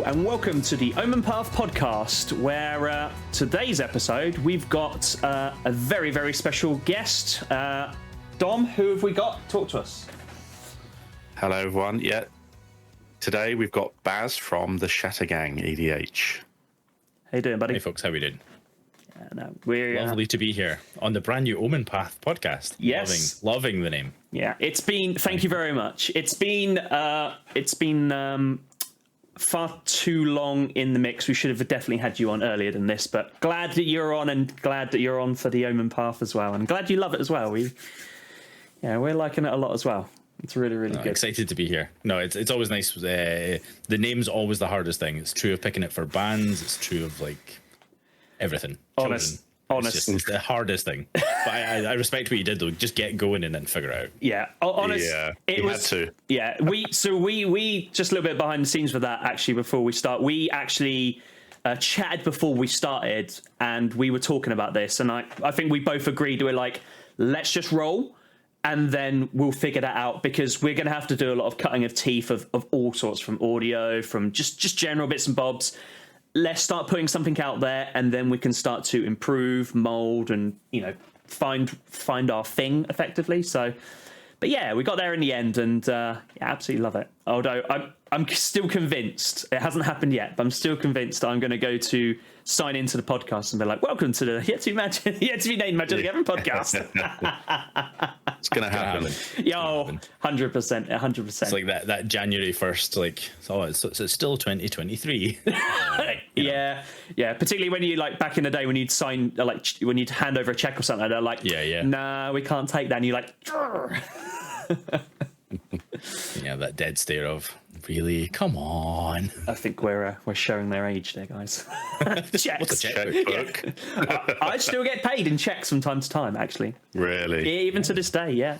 and welcome to the Omen Path podcast, where today's episode we've got a very, very special guest. Dom, who have we got? Talk to us. Hello, everyone. Yeah, today we've got Baz from the ShattergangEDH. How you doing, buddy? Hey, folks. How we doing? We're Lovely to be here on the brand new Omen Path podcast. Yes, loving the name. Yeah, it's been. Thank you very much. It's been far too long in the mix. We should have definitely had you on earlier than this, but glad that you're on, and glad that you're on for the Omen Path as well, and glad you love it as well. We're liking it a lot as well. It's really, really good. Excited to be here. No, it's always nice. The name's always the hardest thing. It's true of picking it for bands. It's true of like everything. Honest. It's the hardest thing. But I respect what you did though. Just get going and then figure it out. Yeah, honest. Yeah, it was. Had to. Yeah, we just a little bit behind the scenes with that actually. Before we start, we actually chatted before we started, and we were talking about this, and I think we both agreed. We're like, let's just roll, and then we'll figure that out, because we're going to have to do a lot of cutting of teeth of all sorts, from audio, from just general bits and bobs. Let's start putting something out there, and then we can start to improve, mold, and find our thing effectively. So, but yeah, we got there in the end, and absolutely love it. Although I'm still convinced, it hasn't happened yet, but I'm still convinced I'm going to go to sign into the podcast and be like, "Welcome to the yet to be named Magic the Gathering podcast." It's gonna happen. Yo, 100%, 100%. It's like that January 1st. Like, it's still 2023. Yeah. Particularly when you like back in the day when you'd sign when you'd hand over a check or something, they're like, nah, we can't take that. And you're like, yeah, that dead stare of, really? Come on. I think we're showing their age there, guys. Checks. What's a checkbook? Yeah. I still get paid in checks from time to time, actually. Really? Even to this day, yeah,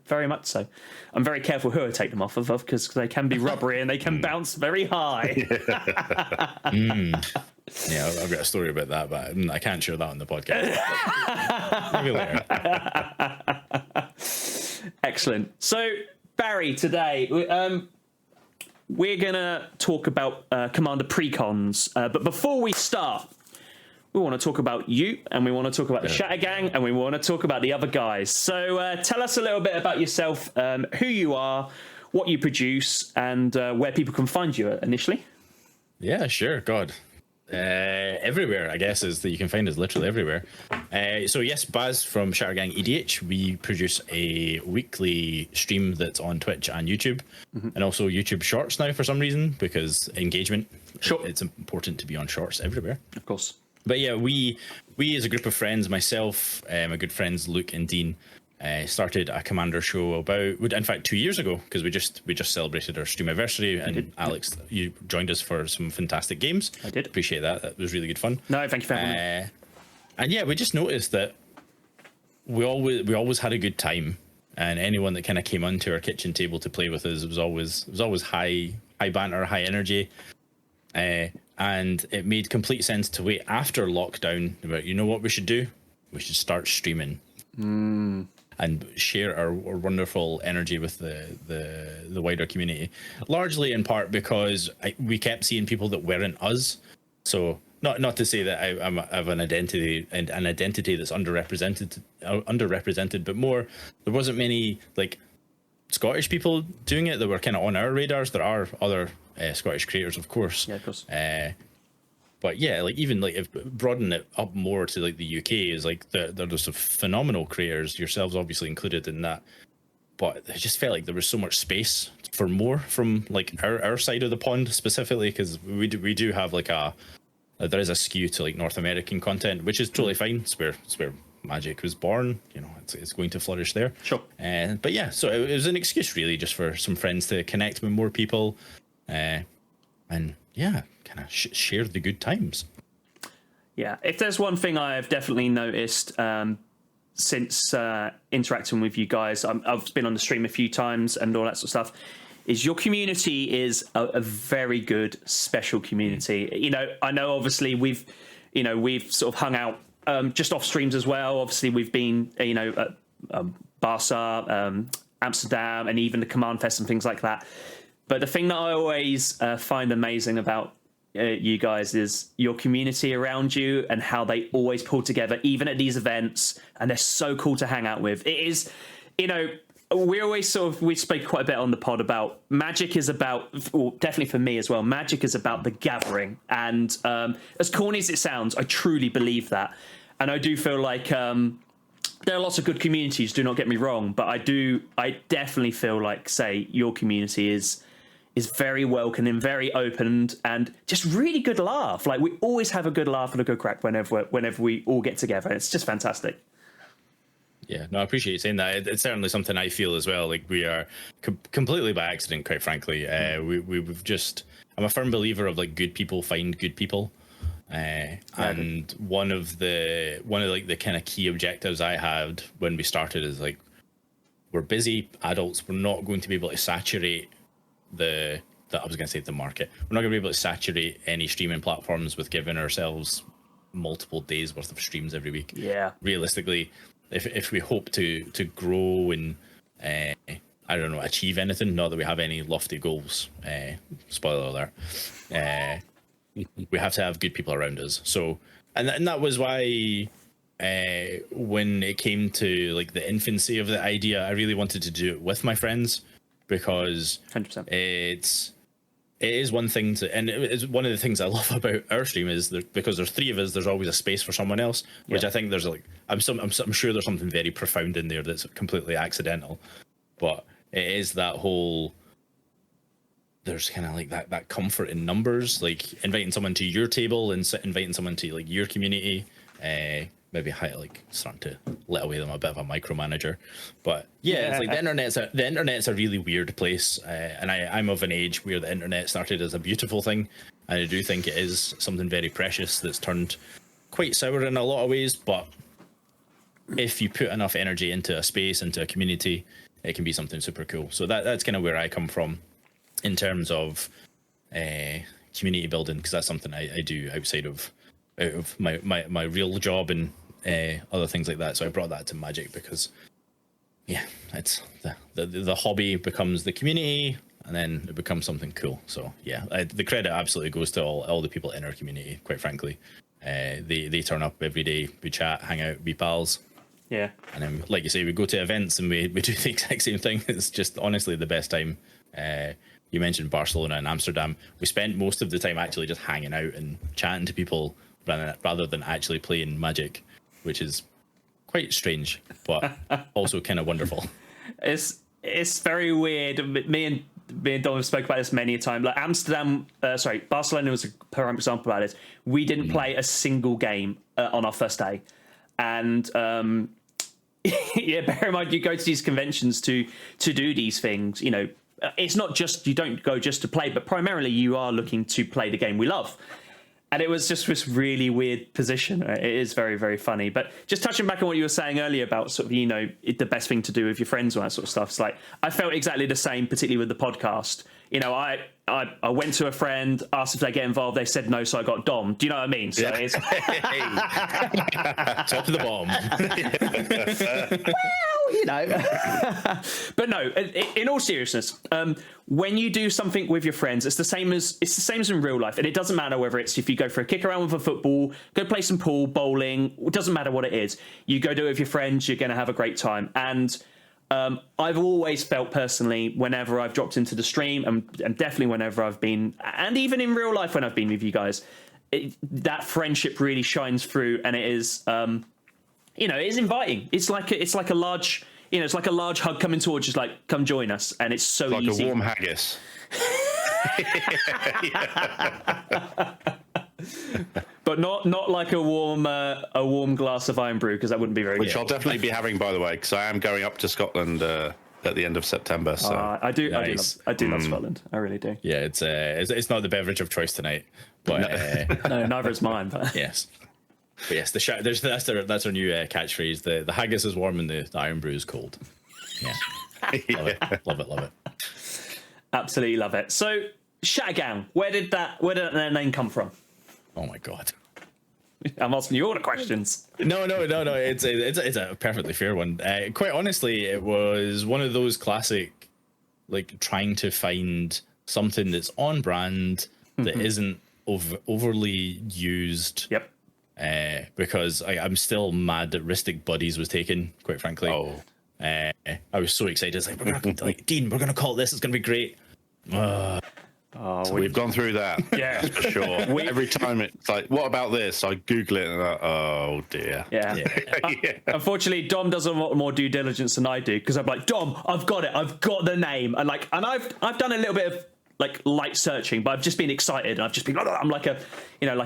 very much so. I'm very careful who I take them off of, because they can be rubbery and they can bounce very high. Yeah, I've got a story about that, but I can't share that on the podcast. Maybe later. Excellent. So, Barry, today we're going to talk about Commander Precons. But before we start, we want to talk about you, and we want to talk about the Shatter Gang, and we want to talk about the other guys. So tell us a little bit about yourself, who you are, what you produce, and where people can find you initially. Yeah, sure. God. Everywhere, I guess, is that you can find us literally everywhere. So yes, Baz from ShattergangEDH. We produce a weekly stream that's on Twitch and YouTube, and also YouTube Shorts now for some reason, because engagement. Sure. It's important to be on Shorts everywhere, of course. But yeah, we as a group of friends, myself, my good friends Luke and Dean, started a Commander show in fact 2 years ago, because we just celebrated our stream anniversary, and Alex, you joined us for some fantastic games. I did appreciate that was really good fun. No, thank you for having me. And yeah, we just noticed that we always had a good time, and anyone that kind of came onto our kitchen table to play with us, it was always high banter, high energy, and it made complete sense to wait after lockdown about, you know what we should do? We should start streaming. And share our wonderful energy with the wider community, largely in part because we kept seeing people that weren't us. So not to say that I have an identity that's underrepresented, but more, there wasn't many like Scottish people doing it that were kind of on our radars. There are other Scottish creators, of course. Yeah, of course. But yeah, like even like if broaden it up more to like the UK is like there's some phenomenal creators, yourselves obviously included in that. But it just felt like there was so much space for more from like our side of the pond specifically, because we do have like there is a skew to like North American content, which is totally fine. It's where Magic was born. You know, it's going to flourish there. Sure. But yeah, so it was an excuse really just for some friends to connect with more people, and yeah, kind of share the good times. Yeah, if there's one thing I've definitely noticed since interacting with you guys, I've been on the stream a few times and all that sort of stuff, is your community is a very good, special community. You know, I know obviously we've sort of hung out just off streams as well. Obviously we've been, at Barca, Amsterdam, and even the Command Fest and things like that. But the thing that I always find amazing about you guys, is your community around you and how they always pull together, even at these events, and they're so cool to hang out with. It is, we always we speak quite a bit on the pod about Magic is about, well, definitely for me as well, Magic is about the gathering. And as corny as it sounds, I truly believe that. And I do feel like there are lots of good communities, do not get me wrong, but I definitely feel like, say, your community is very welcoming, very open, and just really good laugh. Like, we always have a good laugh and a good crack whenever we all get together. It's just fantastic. Yeah, no, I appreciate you saying that. It's certainly something I feel as well. Like, we are completely by accident, quite frankly. We've just, I'm a firm believer of like good people find good people. And one of the kind of key objectives I had when we started is like, we're busy adults. We're not going to be able to saturate the market. We're not going to be able to saturate any streaming platforms with giving ourselves multiple days worth of streams every week. Yeah. Realistically, if we hope to grow and I don't know, achieve anything, not that we have any lofty goals, spoiler alert, we have to have good people around us. So, and that was why when it came to like the infancy of the idea, I really wanted to do it with my friends, because 100%. it is one thing to, and it's one of the things I love about our stream is that because there's three of us, there's always a space for someone else, which I think there's like, I'm sure there's something very profound in there that's completely accidental, but it is that whole, there's kind of like that comfort in numbers, like inviting someone to your table and inviting someone to like your community, maybe starting to let away them a bit of a micromanager, but it's like the internet's a really weird place, and I'm of an age where the internet started as a beautiful thing, and I do think it is something very precious that's turned quite sour in a lot of ways. But if you put enough energy into a space, into a community, it can be something super cool. So that's kind of where I come from in terms of community building, because that's something I do outside of my real job and other things like that. So I brought that to Magic because it's the hobby becomes the community, and then it becomes something cool. So the credit absolutely goes to all the people in our community, quite frankly. They turn up every day, we chat, hang out, be pals. Yeah. And then, like you say, we go to events and we do the exact same thing. It's just honestly the best time. You mentioned Barcelona and Amsterdam. We spent most of the time actually just hanging out and chatting to people rather than actually playing Magic, which is quite strange, but also kind of wonderful. It's very weird. Me and Dom have spoke about this many a time. Like Barcelona was a prime example about it. We didn't play a single game on our first day, and bear in mind, you go to these conventions to do these things. You know, it's not just, you don't go just to play, but primarily you are looking to play the game we love. And it was just this really weird position. It is very, very funny. But just touching back on what you were saying earlier about sort of, the best thing to do with your friends and that sort of stuff. It's like, I felt exactly the same, particularly with the podcast. You know, I went to a friend, asked if they get involved. They said no, so I got Dom. Do you know what I mean? So it's top of the bomb. Well, but no, in all seriousness, when you do something with your friends, it's the same as in real life, and it doesn't matter whether it's if you go for a kick around with a football, go play some pool, bowling. It doesn't matter what it is. You go do it with your friends. You're going to have a great time. And I've always felt personally, whenever I've dropped into the stream, and definitely whenever I've been, and even in real life when I've been with you guys, that friendship really shines through, and it is. It is inviting. It's like a large, it's like a large hug coming towards, just like, come join us, and it's so like easy. A warm haggis. But not like a warm glass of iron brew, because that wouldn't be very good. Which I'll definitely be having, by the way, because I am going up to Scotland at the end of September. So I do love Scotland. I really do. Yeah, it's not the beverage of choice tonight, but no, neither is mine. But yes. But yes, that's our new catchphrase. The haggis is warm and the iron brew is cold. Yeah, love it. Absolutely love it. So, Shattergang, where did that name come from? Oh my god, I'm asking you all the questions. No. It's a perfectly fair one. Quite honestly, it was one of those classic, like, trying to find something that's on brand that isn't overly used. Yep. Because I'm still mad that Ristic Buddies was taken, quite frankly. Oh, I was so excited. It's like, we're gonna, like, Dean, we're going to call it this. It's going to be great. we've gone through that. Yeah. For sure. Every time it's like, what about this? I Google it and I'm like, oh dear. Yeah. Unfortunately, Dom does a lot more due diligence than I do, because I'm like, Dom, I've got it. I've got the name. And I've done a little bit of like light searching, but I've just been excited, and I've just been, I'm like a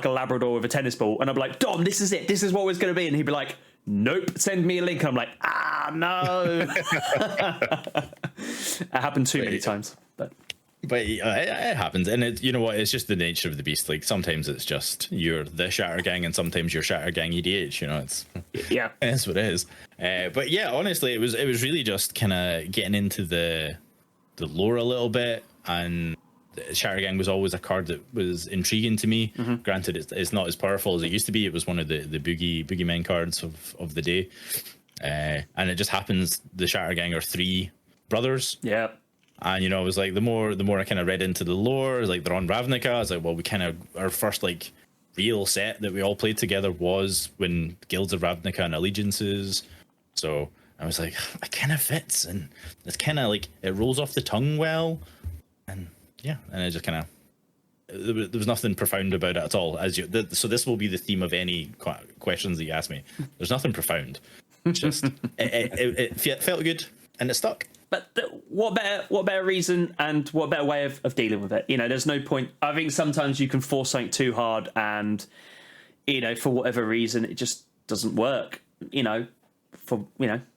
Labrador with a tennis ball, and I'm like, Dom, this is it. This is what it's going to be. And he'd be like, nope, send me a link. And I'm like, no. It happened too many times, but it happens, and you know what? It's just the nature of the beast. Like, sometimes it's just you're the Shattergang, and sometimes you're ShattergangEDH. You know, it's that's what it is. But yeah, honestly, it was really just kind of getting into the lore a little bit, and Shattergang was always a card that was intriguing to me. Mm-hmm. Granted, it's not as powerful as it used to be. It was one of the boogeyman cards of the day, and it just happens the Shattergang are 3 brothers. Yeah. And, you know, it was like the more I kind of read into the lore, like they're on Ravnica, I was like, well, we kind of, our first like real set that we all played together was when Guilds of Ravnica and Allegiances. So I was like, it kind of fits, and it's kind of like, it rolls off the tongue well. And yeah, and it just kind of, there was nothing profound about it at all. So this will be the theme of any questions that you ask me. There's nothing profound. It's just, it felt good, and it stuck. But what better reason and what better way of dealing with it? You know, there's no point. I think sometimes you can force something too hard, and, you know, for whatever reason, it just doesn't work. You know,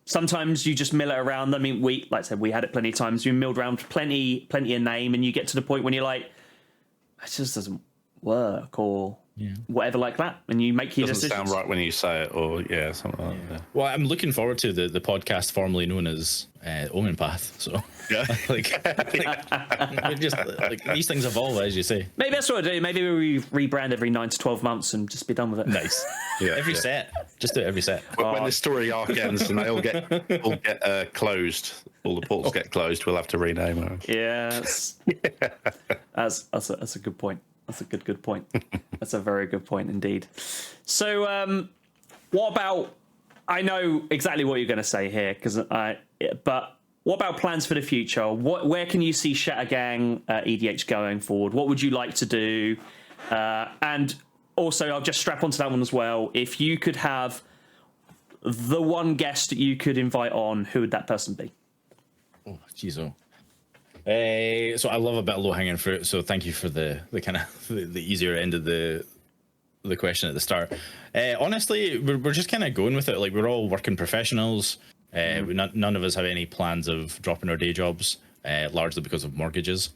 sometimes you just mill it around. I mean, like I said, we had it plenty of times. We milled around plenty of name, and you get to the point when you're like, it just doesn't work, or whatever like that, and you make your decisions. Doesn't sound right when you say it, or something like that. Well, I'm looking forward to the podcast formerly known as Omen Path. So yeah, just like these things evolve, as you say. Maybe that's what I do. Maybe we rebrand every 9 to 12 months and just be done with it. Nice. Yeah, every set, just do it every set. When the story arc ends and they all get closed, all the portals get closed, we'll have to rename them. Yes. That's a good point. That's a good point. That's a very good point indeed. So, what about? I know exactly what you're going to say here, but what about plans for the future? Where can you see Shattergang EDH going forward? What would you like to do? And also, I'll just strap onto that one as well. If you could have the one guest that you could invite on, who would that person be? Oh, jeez, oh. So I love a bit of low hanging fruit. So thank you for the kind of the easier end of the question at the start. Honestly, we're just kind of going with it. Like, we're all working professionals. None of us have any plans of dropping our day jobs, largely because of mortgages.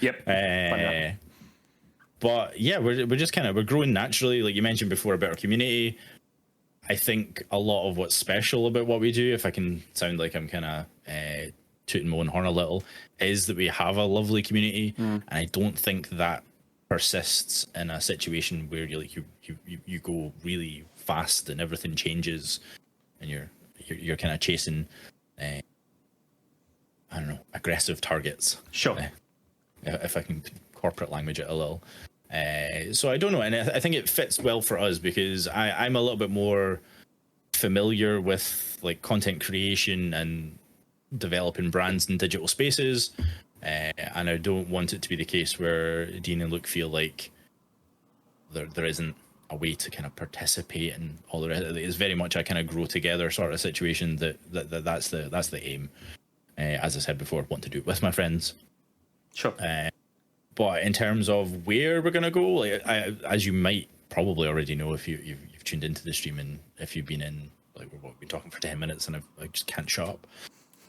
Yep. But yeah, we're just kind of, we're growing naturally. Like you mentioned before about our community, I think a lot of what's special about what we do, if I can sound like I'm kind of tooting my own horn a little, is that we have a lovely community, and I don't think that persists in a situation where you go really fast and everything changes, and you're kind of chasing I don't know, aggressive targets. Sure. If I can corporate language it a little. So I don't know, and I think it fits well for us because I'm a little bit more familiar with like content creation and developing brands in digital spaces, and I don't want it to be the case where Dean and Luke feel like there isn't a way to kind of participate and all the rest. It's very much a kind of grow together sort of situation. That's the aim. As I said before, want to do it with my friends. Sure. But in terms of where we're gonna go, like, as you might probably already know if you've tuned into the stream, and if you've been in, like, we've been talking for 10 minutes and I just can't shut up.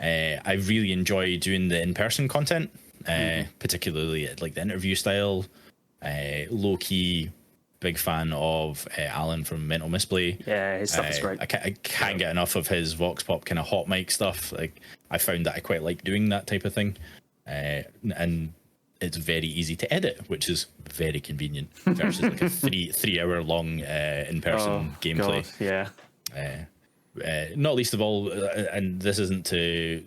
I really enjoy doing the in-person content, particularly like the interview style. Low key, big fan of Alan from Mental Misplay. Yeah, his stuff is great. I can't get enough of his Vox Pop kind of hot mic stuff. Like, I found that I quite like doing that type of thing, and it's very easy to edit, which is very convenient versus like a three hour long in-person gameplay. God, yeah. Not least of all, and this isn't to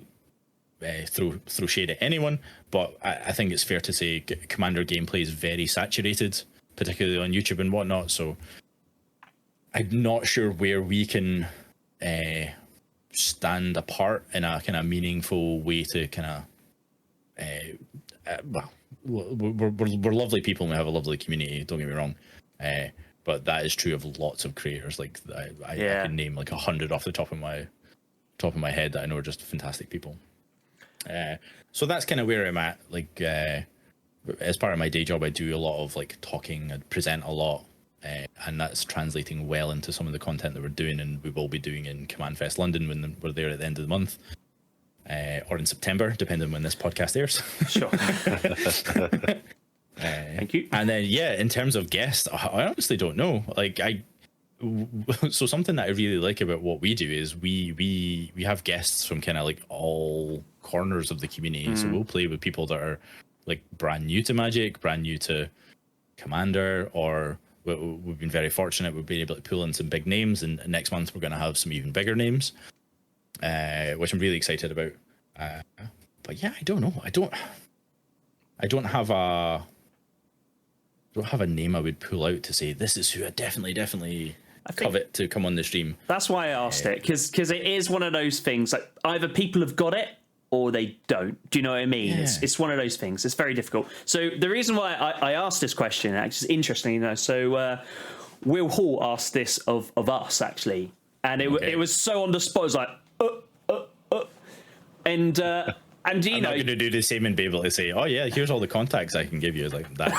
throw shade at anyone, but I think it's fair to say Commander gameplay is very saturated particularly on YouTube and whatnot. So I'm not sure where we can stand apart in a kind of meaningful way to kind of well, we're lovely people and we have a lovely community, don't get me wrong, but that is true of lots of creators. Like I can name like 100 off the top of my head that I know are just fantastic people. So that's kind of where I'm at. Like as part of my day job, I do a lot of like talking, I present a lot, and that's translating well into some of the content that we're doing, and we will be doing in Command Fest London when we're there at the end of the month, or in September, depending on when this podcast airs. Sure. Thank you. And then, in terms of guests, I honestly don't know. Like so something that I really like about what we do is we have guests from kind of like all corners of the community. So we'll play with people that are like brand new to Magic, brand new to Commander, or we've been very fortunate we've been able to pull in some big names, and next month we're going to have some even bigger names, which I'm really excited about. But yeah, I don't know. I don't have a name I would pull out to say this is who I definitely covet to come on the stream. That's why I asked it, because it is one of those things like either people have got it or they don't. Do you know what I mean? Yeah. It's one of those things. It's very difficult. So the reason why I asked this question, actually, is interesting, you know. So Will Hall asked this of us, actually, and it was so on the spot. It was like, and you I'm know, not going to do the same and be able to say, oh yeah, here's all the contacts I can give you. It's like that.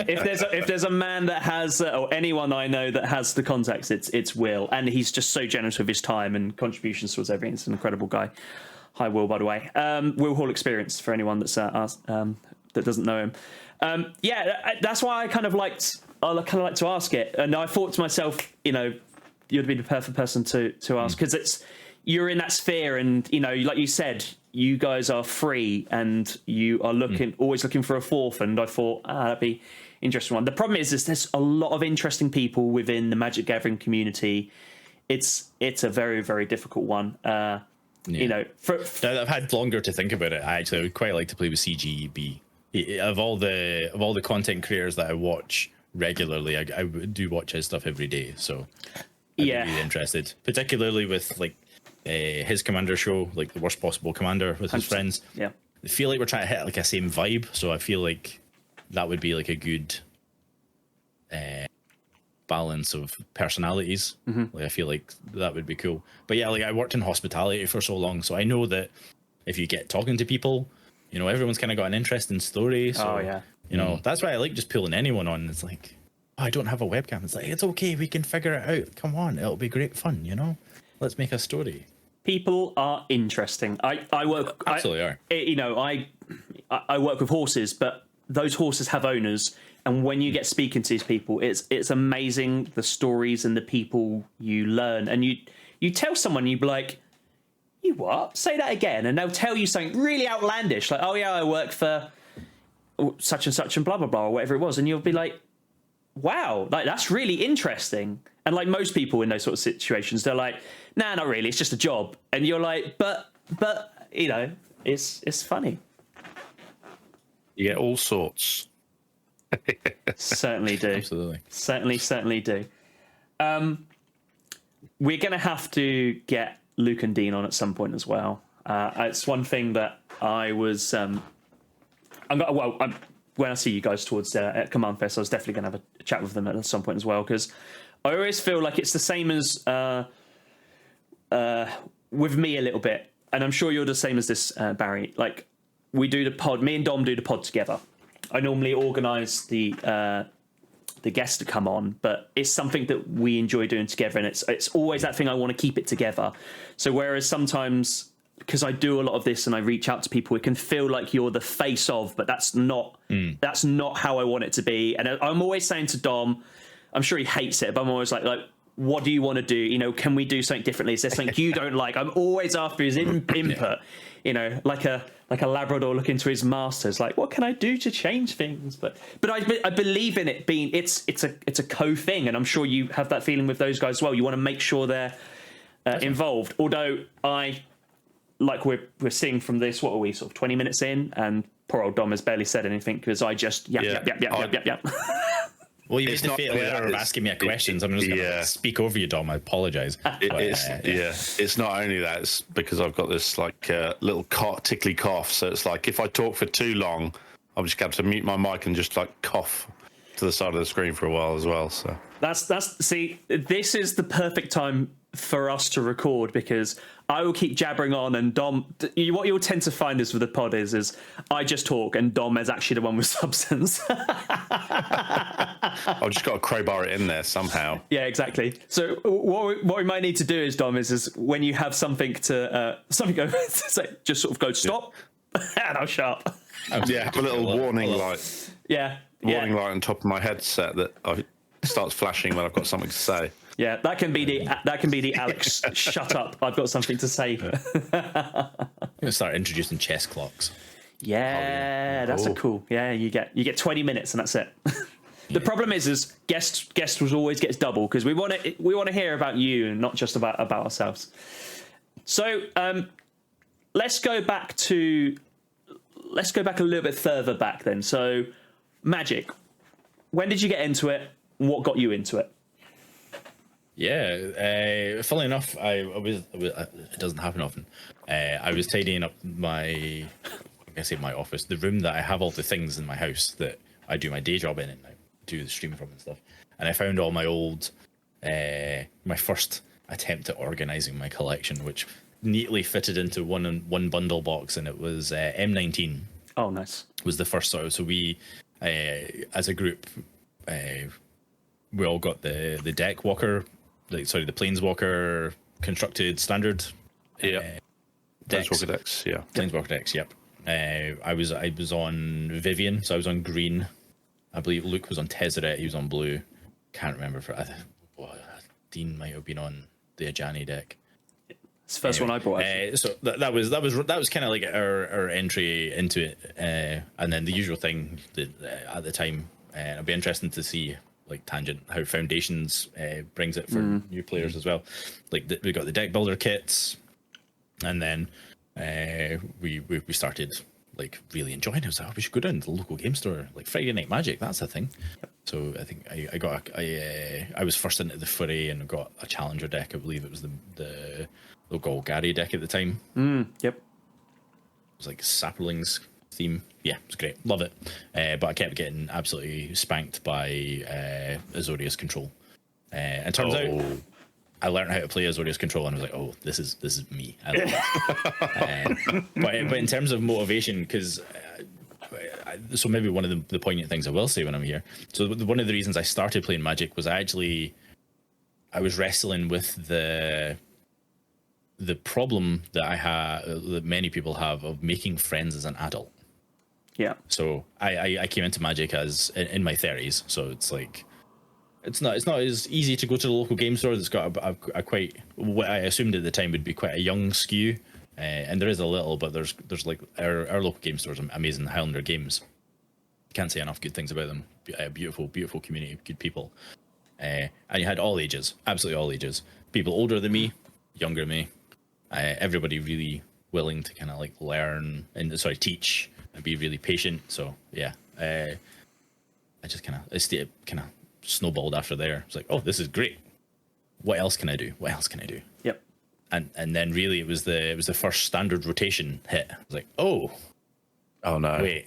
if there's a man that has, or anyone I know that has the contacts, it's Will, and he's just so generous with his time and contributions towards everything. It's an incredible guy. Hi, Will, by the way. Will Hall Experience for anyone that's asked, that doesn't know him. That's why I kind of like to ask it, and I thought to myself, you know, you'd be the perfect person to ask, because you're in that sphere, and you know, like you said, you guys are free and you are always looking for a fourth, and I thought that'd be interesting one. The problem is there's a lot of interesting people within the Magic Gathering community. It's a very, very difficult one. You know, I've had longer to think about it. I would quite like to play with CGB. Of all the content creators that I watch regularly, I do watch his stuff every day, so I'd be really interested, particularly with like his Commander show, like the worst possible Commander with his friends. Yeah, I feel like we're trying to hit like a same vibe, so I feel like that would be like a good balance of personalities. Like I feel like that would be cool. But yeah, like I worked in hospitality for so long, so I know that if you get talking to people, you know, everyone's kind of got an interesting story. So you know, that's why I like just pulling anyone on. It's like, oh, I don't have a webcam. It's like, it's okay, we can figure it out. Come on, it'll be great fun, you know. Let's make a story. People are interesting. I work absolutely are. You know, I work with horses, but those horses have owners, and when you get speaking to these people, it's amazing the stories and the people you learn. And you tell someone, you'd be like, you what? Say that again, and they'll tell you something really outlandish, like, oh yeah, I work for such and such and blah blah blah, or whatever it was, and you'll be like, wow, like that's really interesting. And like most people in those sort of situations, they're like, nah, not really, it's just a job. And you're like, but you know, it's funny. You get all sorts. Certainly do. Absolutely. Certainly do. We're going to have to get Luke and Dean on at some point as well. It's one thing that I was... when I see you guys towards at Command Fest, I was definitely going to have a chat with them at some point as well, because I always feel like it's the same as with me a little bit, and I'm sure you're the same as this, Barry. Like, we do the pod, me and Dom do the pod together. I normally organise the guests to come on, but it's something that we enjoy doing together, and it's always that thing I want to keep it together. So whereas sometimes, because I do a lot of this and I reach out to people, it can feel like you're the face of, but that's not how I want it to be. And I'm always saying to Dom, I'm sure he hates it, but I'm always like, what do you want to do? You know, can we do something differently? Is there something you don't like? I'm always after his input, you know, like a Labrador looking to his masters, like, what can I do to change things? But I believe in it being, it's a co-thing, and I'm sure you have that feeling with those guys as well. You want to make sure they're involved. Although we're seeing from this, what are we, sort of 20 minutes in, and poor old Dom has barely said anything because I just yep. Well, you made It's the not fatal only error that, of it's- asking me a question, so I'm just going to speak over you, Dom. I apologise. It's not only that, it's because I've got this like little tickly cough. So it's like if I talk for too long, I'm just going to mute my mic and just like cough to the side of the screen for a while as well. So See, this is the perfect time for us to record because I will keep jabbering on, and Dom. What you'll tend to find is with the pod is I just talk, and Dom is actually the one with substance. I've just got to crowbar it in there somehow. Yeah, exactly. So what we might need to do is, Dom, is when you have something to say, just sort of go stop, and I'll shut up. Yeah, have a little warning light. Warning light on top of my headset that starts flashing when I've got something to say. Yeah, that can be the Alex. Shut up! I've got something to say. I'm going to start introducing chess clocks. Yeah, that's a cool. Yeah, you get 20 minutes and that's it. The problem is guest was always gets double because we want to hear about you and not just about ourselves. So let's go back a little bit further back then. So Magic, when did you get into it? What got you into it? Yeah, funnily enough, I was. It doesn't happen often. I was tidying up my office, the room that I have all the things in my house that I do my day job in and I do the stream from and stuff. And I found all my old, my first attempt at organizing my collection, which neatly fitted into one bundle box, and it was M19. Oh, nice. Was the first sort of. So we, as a group, we all got the deck walker. The Planeswalker constructed standard. Planeswalker decks. Yeah. Planeswalker decks. Yep. I was on Vivian, so I was on green. I believe Luke was on Tezzeret. He was on blue. Can't remember. Dean might have been on the Ajani deck. It's the first one I bought. So that was kind of like our entry into it, and then the usual thing that, at the time. It'll be interesting to see. Like Tangent, how Foundations brings it for new players as well. Like we got the deck builder kits, and then we started like really enjoying it. I was like, we should go down to the local game store, like Friday Night Magic. That's a thing. So I think I was first into the foray and got a challenger deck. I believe it was the local Gary deck at the time. Yep. It was like Saplings theme. Yeah, it was great. Love it. But I kept getting absolutely spanked by Azorius Control. And turns out I learned how to play Azorius Control and I was like, oh, this is me. I love it. But in terms of motivation, because so maybe one of the poignant things I will say when I'm here. So one of the reasons I started playing Magic was I was wrestling with the problem that many people have of making friends as an adult. Yeah. So I came into Magic as in my 30s, so it's like it's not as easy to go to the local game store that's got a quite what I assumed at the time would be quite a young skew, and there is a little, but there's like our local game stores are amazing. Highlander Games, can't say enough good things about them. Beautiful community, good people, and you had all ages, absolutely all ages, people older than me, younger than me, everybody really willing to kind of like learn and teach. And be really patient. So yeah, I just kind of snowballed after there. It's like, oh, this is great. What else can I do? Yep. And then really it was the first standard rotation hit. I was like, oh no,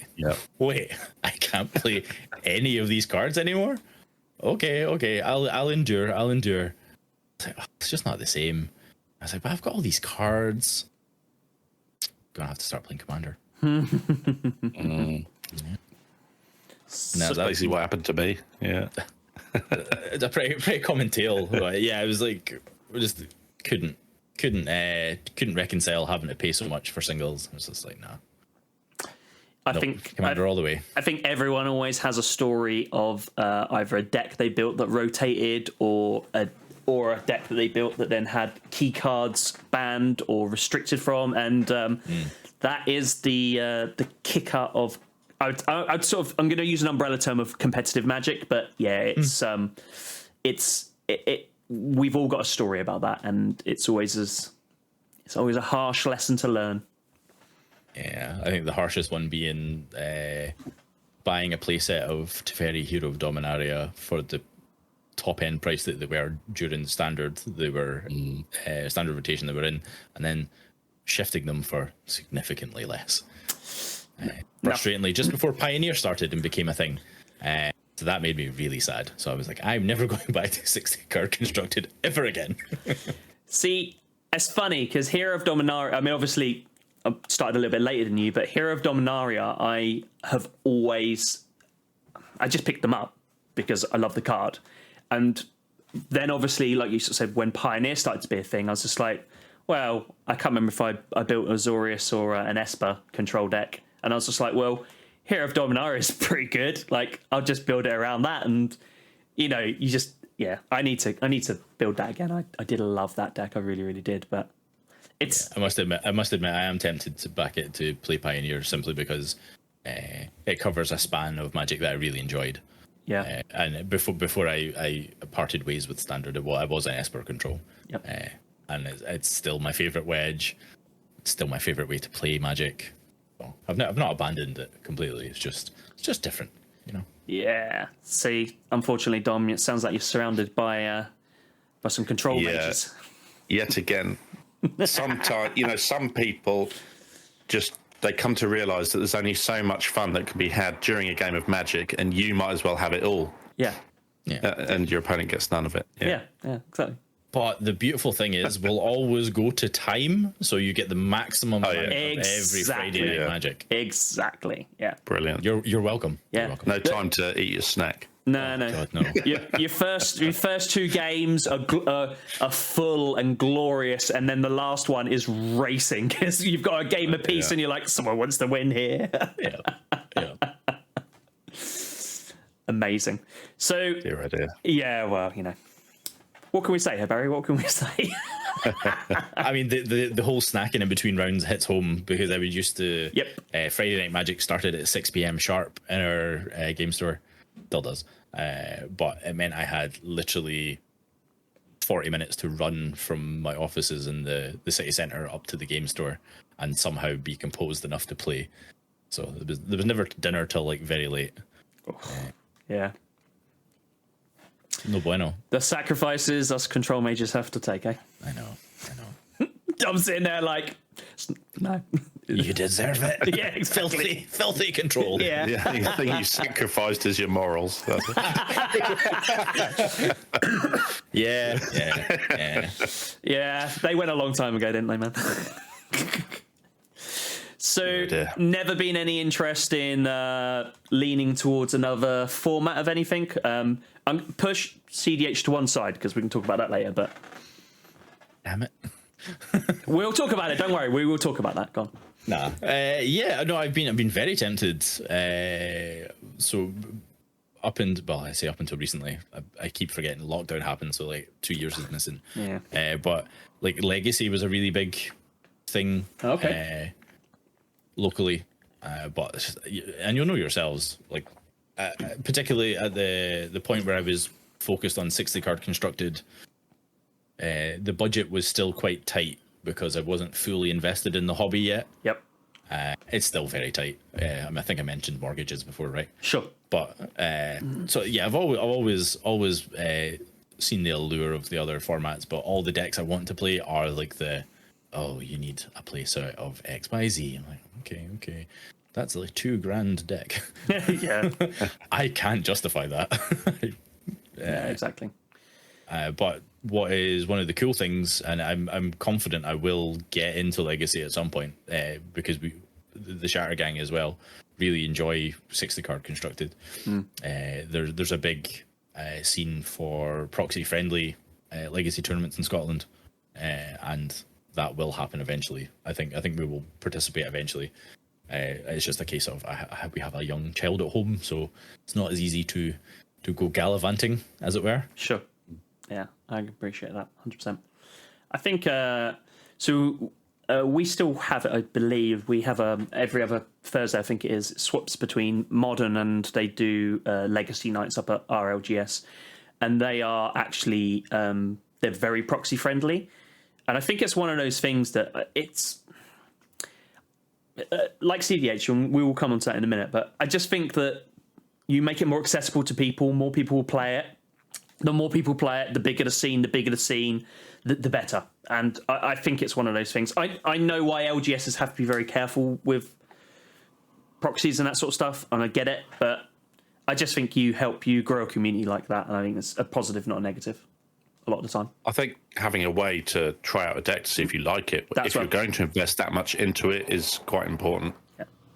wait, I can't play any of these cards anymore. Okay, I'll endure. It's like, oh, it's just not the same. I was like, but I've got all these cards. Gonna have to start playing Commander. That's basically what happened to me. Yeah. It's a pretty common tale. But yeah, it was like we just couldn't reconcile having to pay so much for singles. It was just like, nah. I think Commander all the way. I think everyone always has a story of either a deck they built that rotated or a deck that they built that then had key cards banned or restricted from, and that is the kicker of. I'd I'm going to use an umbrella term of competitive Magic, but yeah, we've all got a story about that, and it's always a harsh lesson to learn. Yeah, I think the harshest one being buying a playset of Teferi Hero of Dominaria for the top end price that they were during standard. They were standard rotation they were in, and then shifting them for significantly less. Frustratingly, just before Pioneer started and became a thing. So that made me really sad. So I was like, I'm never going back to 60 card constructed ever again. See, it's funny because Hero of Dominaria, I mean, obviously, I started a little bit later than you, but Hero of Dominaria, I just picked them up because I love the card. And then obviously, like you sort of said, when Pioneer started to be a thing, I was just like, well, I can't remember if I built a Azorius or an Esper control deck. And I was just like, well, Hero of Dominaria is pretty good. Like, I'll just build it around that. And, you know, you just, yeah, I need to build that again. I did love that deck. I really, really did. But it's... Yeah, I must admit, I am tempted to back it to play Pioneer simply because it covers a span of Magic that I really enjoyed. Yeah. And before I parted ways with Standard, I was an Esper control. Yep. And it's still my favorite wedge. It's still my favorite way to play Magic. So I've not abandoned it completely. It's just different, you know. Yeah. See, unfortunately, Dom, it sounds like you're surrounded by some control mages. Yet again, sometimes, you know, some people just, they come to realise that there's only so much fun that can be had during a game of Magic, and you might as well have it all. Yeah. And your opponent gets none of it. Yeah, exactly. But the beautiful thing is, we'll always go to time, so you get the maximum amount of every Friday night Magic. Exactly. Yeah. Brilliant. You're welcome. Yeah. You're welcome. No time to eat your snack. No. God, no. Your first two games are full and glorious, and then the last one is racing because you've got a game apiece, and you're like, someone wants to win here. Yeah. Amazing. So, Dear idea. Yeah, well, you know, what can we say here, Barry? What can we say? I mean, the whole snacking in between rounds hits home because I was used to. Yep. Friday Night Magic started at 6 p.m. sharp in our game store. Still does. But it meant I had literally 40 minutes to run from my offices in the city centre up to the game store and somehow be composed enough to play. So there was never dinner till like very late. Yeah. No bueno. The sacrifices us control mages have to take, eh? I know. Dom's sitting there like, no. You deserve it. Yeah, exactly. Filthy control. Yeah. The thing you sacrificed is your morals. Yeah. Yeah, they went a long time ago, didn't they, man? So, never been any interest in leaning towards another format of anything. Push cEDH to one side because we can talk about that later. But damn it, we'll talk about it. Don't worry, we will talk about that. Go on. Nah. I've been very tempted. So up until recently, I keep forgetting lockdown happened. So like 2 years is missing. Yeah. But like Legacy was a really big thing. Okay. Locally, but and you'll know yourselves, like particularly at the point where I was focused on 60 card constructed, the budget was still quite tight because I wasn't fully invested in the hobby yet. Yep. It's still very tight. I think I mentioned mortgages before, right? Sure. But so yeah, I've always seen the allure of the other formats, but all the decks I want to play are like you need a playset of XYZ. I'm like, okay. That's like $2,000 deck. Yeah. I can't justify that. Yeah, exactly. But what is one of the cool things, and I'm confident I will get into Legacy at some point, because the Shatter Gang as well really enjoy 60 card constructed. There's a big scene for proxy friendly Legacy tournaments in Scotland, and that will happen eventually. I think we will participate eventually. It's just a case of we have a young child at home, so it's not as easy to go gallivanting, as it were. Sure. Yeah, I appreciate that 100%. I think so. We still have it. I believe we have every other Thursday. I think it is swaps between Modern and they do Legacy nights up at RLGS, and they are actually they're very proxy friendly. And I think it's one of those things that like cEDH, and we will come on to that in a minute, but I just think that you make it more accessible to people, more people will play it. The more people play it, the bigger the scene, the better. And I think it's one of those things. I know why LGSs have to be very careful with proxies and that sort of stuff, and I get it, but I just think you help you grow a community like that, and I think it's a positive, not a negative, a lot of the time. I think having a way to try out a deck to see if you like it, if you're going to invest that much into it, is quite important.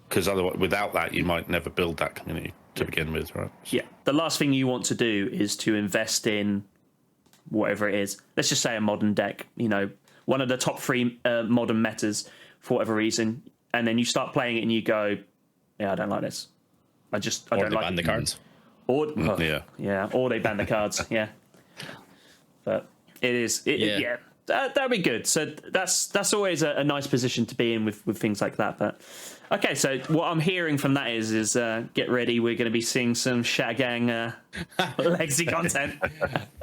Because otherwise, without that, you might never build that community to begin with, right? Yeah. The last thing you want to do is to invest in whatever it is. Let's just say a modern deck, one of the top 3 modern metas for whatever reason, and then you start playing it and you go, yeah, I don't like this. I don't like ban the cards. Or or they ban the cards. Yeah. But it is that'd be good. So that's always a nice position to be in with things like that. But okay, so what I'm hearing from that is get ready. We're going to be seeing some Shattergang legacy content.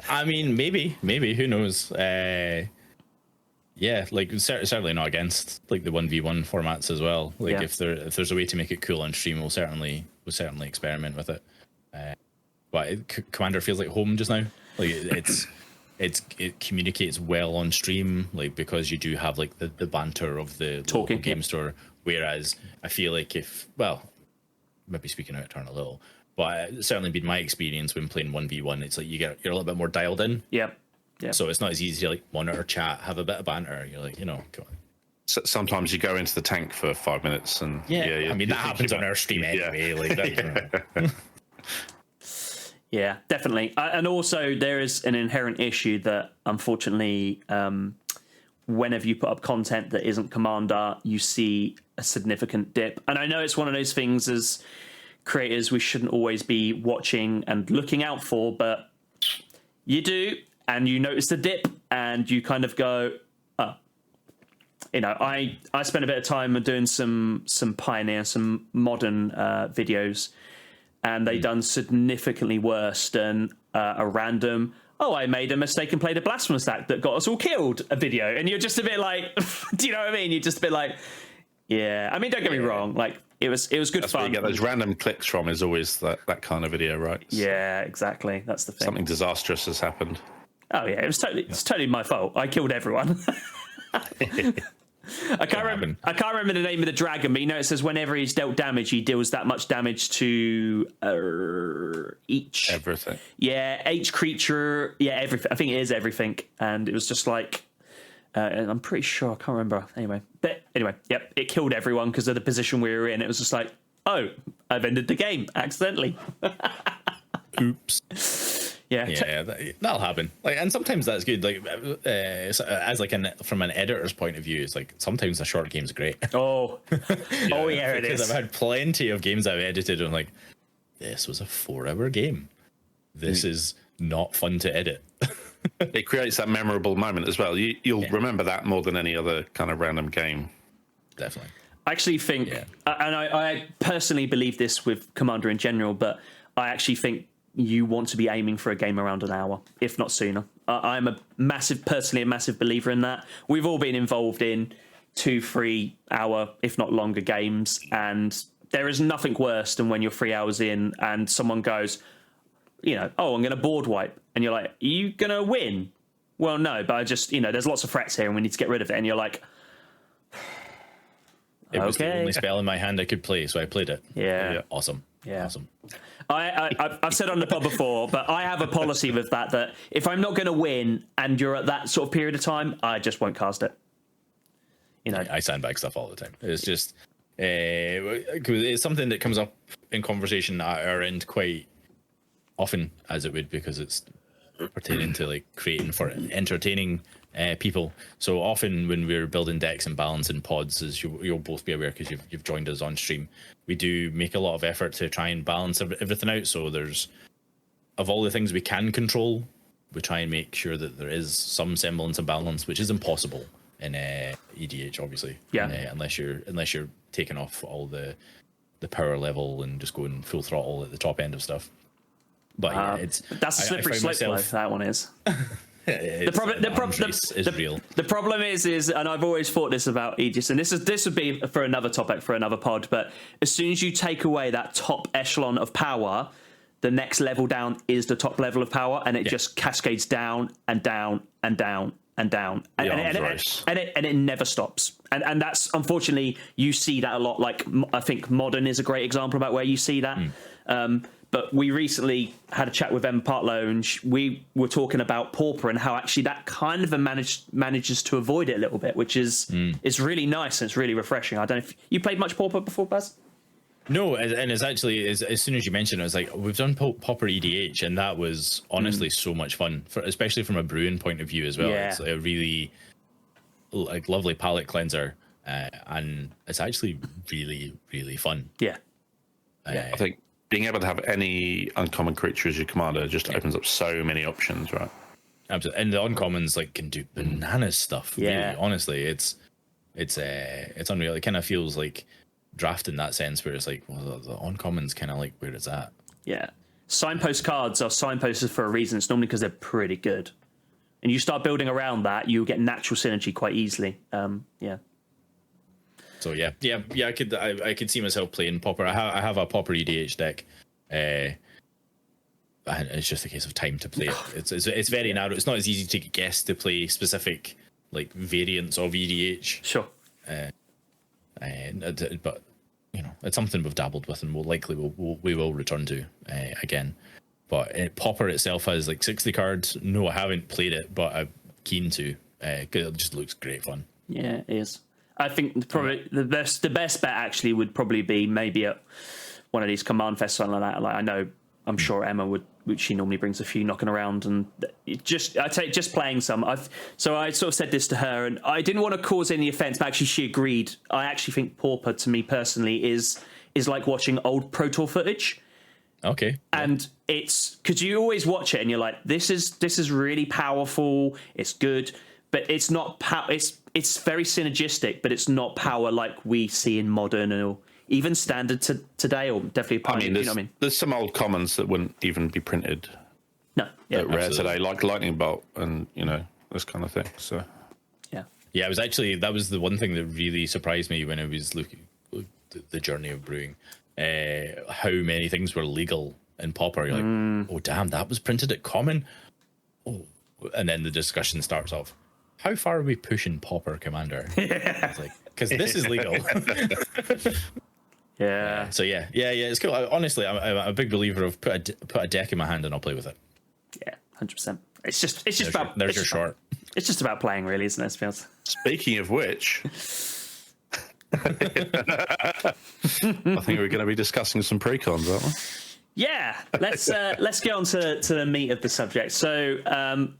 I mean, maybe who knows? Yeah, like certainly not against like the 1v1 formats as well. Like if there's a way to make it cool on stream, we'll certainly experiment with it. But Commander feels like home just now. Like it communicates well on stream, like because you do have like the banter of the talking game store. Whereas I feel like maybe speaking out of turn a little, but it's certainly been my experience when playing 1v1. It's like you're a little bit more dialed in. Yep. Yeah. So it's not as easy to like monitor chat, have a bit of banter. You're like, come on. So sometimes you go into the tank for 5 minutes, and I mean that happens on our stream anyway. Like yeah, definitely. And also there is an inherent issue that unfortunately, whenever you put up content that isn't Commander, you see a significant dip. And I know it's one of those things as creators we shouldn't always be watching and looking out for, but you do. And you notice the dip, and you kind of go, oh. I spent a bit of time doing some Pioneer, some modern videos, and they done significantly worse than a random, I made a mistake and played a blasphemous act that got us all killed a video. And you're just a bit like, do you know what I mean? You're just a bit like, yeah. I mean, don't get me wrong. Like, it was good That's fun. where you get those random clicks from, is always that kind of video, right? Yeah, exactly. That's the thing. Something disastrous has happened. Oh yeah, it's totally my fault. I killed everyone. I can't remember the name of the dragon, but it says whenever he's dealt damage, he deals that much damage to each everything. Yeah, each creature. Yeah, everything. I think it is everything, and it was just like, and I'm pretty sure I can't remember. But anyway, yep, it killed everyone because of the position we were in. It was just like, oh, I've ended the game accidentally. Oops. Yeah, that'll happen. Like, and sometimes that's good. Like, as like from an editor's point of view, it's like sometimes a short game's great. Oh, it is. Because I've had plenty of games I've edited, and I'm like, this was a 4-hour game. This is not fun to edit. It creates that memorable moment as well. You'll remember that more than any other kind of random game. Definitely. I actually think, and I personally believe this with Commander in general, but I actually think you want to be aiming for a game around an hour, if not sooner. I'm personally a massive believer in that. We've all been involved in 2-3 hour, if not longer games, and there is nothing worse than when you're 3 hours in and someone goes, I'm going to board wipe, and you're like, are you going to win? Well, no, but I just, there's lots of threats here and we need to get rid of it, and you're like, it was the only spell in my hand I could play, so I played it. Yeah. Awesome. Yeah. Awesome. I've said on the pod before, but I have a policy with that if I'm not going to win and you're at that sort of period of time, I just won't cast it. I sandbag stuff all the time. It's just it's something that comes up in conversation at our end quite often, as it would, because it's pertaining to like creating for entertaining people. So often when we're building decks and balancing pods, as you'll both be aware because you've joined us on stream, we do make a lot of effort to try and balance everything out. So there's, of all the things we can control, we try and make sure that there is some semblance of balance, which is impossible in EDH, obviously. Yeah. Unless you're taking off all the power level and just going full throttle at the top end of stuff. But that's a slippery slope. That one is. The problem is real. The problem is, and I've always thought this about Aegis, and this would be for another topic for another pod. But as soon as you take away that top echelon of power, the next level down is the top level of power, and it just cascades down and down and down and down, and it never stops. And that's, unfortunately, you see that a lot. Like, I think Modern is a great example about where you see that. But we recently had a chat with Emma Partlow, and we were talking about Pauper and how actually that kind of manages to avoid it a little bit, which is really nice and it's really refreshing. I don't know if you played much Pauper before, Baz? No, and it's actually, as soon as you mentioned it, I was like, we've done Pauper EDH, and that was honestly so much fun, especially from a brewing point of view as well. Yeah. It's a really lovely palate cleanser, and it's actually really, really fun. Yeah. I think being able to have any uncommon creature as your commander just opens up so many options, right? Absolutely, and the uncommons can do bananas stuff. Yeah, really, honestly, it's unreal. It kind of feels like draft in that sense, where it's like, well, the uncommons kind of like where it's at. Yeah, signpost cards are signposts for a reason. It's normally because they're pretty good, and you start building around that, you'll get natural synergy quite easily. Yeah. So I could see myself playing Pauper. I have a Pauper EDH deck, and it's just a case of time to play it. It's very narrow. It's not as easy to guess to play specific like variants of EDH. Sure. But it's something we've dabbled with, and we will return to again. But Pauper itself has like 60 cards. No, I haven't played it, but I'm keen to. It just looks great fun. Yeah, it is. I think probably the best bet actually would probably be maybe at one of these command fests or something like that. Like I'm sure Emma would. She normally brings a few knocking around, and just playing some. So I sort of said this to her, and I didn't want to cause any offence, but actually she agreed. I actually think Pauper, to me personally, is like watching old Pro Tour footage. Okay. And it's because you always watch it and you're like, this is really powerful. It's good, but it's not it's very synergistic, but it's not power like we see in Modern or even Standard today, or definitely Pioneer. There's some old commons that wouldn't even be printed. No, yeah, rare today, like Lightning Bolt and this kind of thing. So yeah, that was the one thing that really surprised me when I was looking the journey of brewing. How many things were legal in Pauper. You're like, oh damn, that was printed at Common. Oh, and then the discussion starts off. How far are we pushing Pauper, Commander? It's like, because this is legal. Yeah. So yeah, it's cool. Honestly, I'm a big believer of put a deck in my hand and I'll play with it. Yeah, 100%. It's just about there's your short. It's just about playing, really, isn't it? Speaking of which, I think we're going to be discussing some precons, aren't we? Yeah, let's get on to the meat of the subject. So,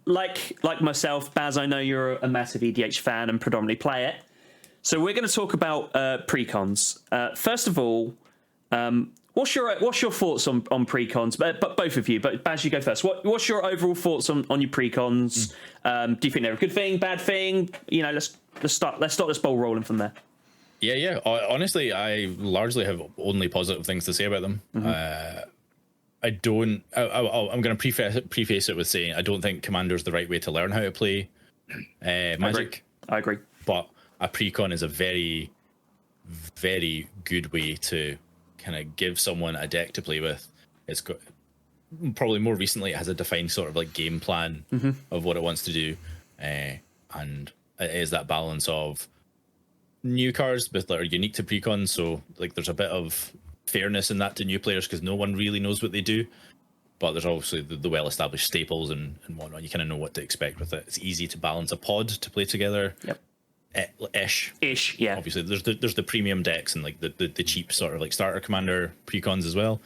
like myself, Baz, I know you're a massive EDH fan and predominantly play it. So we're going to talk about precons. First of all, what's your thoughts on precons? But both of you. But Baz, you go first. What's your overall thoughts on your precons? Do you think they're a good thing, bad thing? Let's start this ball rolling from there. Yeah. Honestly, I largely have only positive things to say about them. Mm-hmm. I'm going to preface it with saying I don't think Commander's the right way to learn how to play Magic. I agree. But a precon is a very, very good way to kind of give someone a deck to play with. It's got probably more recently it has a defined sort of like game plan of what it wants to do, and it is that balance of new cards that are unique to precon. So like there's a bit of fairness in that to new players because no one really knows what they do, but there's obviously the well-established staples and whatnot. You kind of know what to expect with it. It's easy to balance a pod to play together. Yep. Ish, yeah. Obviously, there's the premium decks and like the cheap sort of like starter commander precons as well.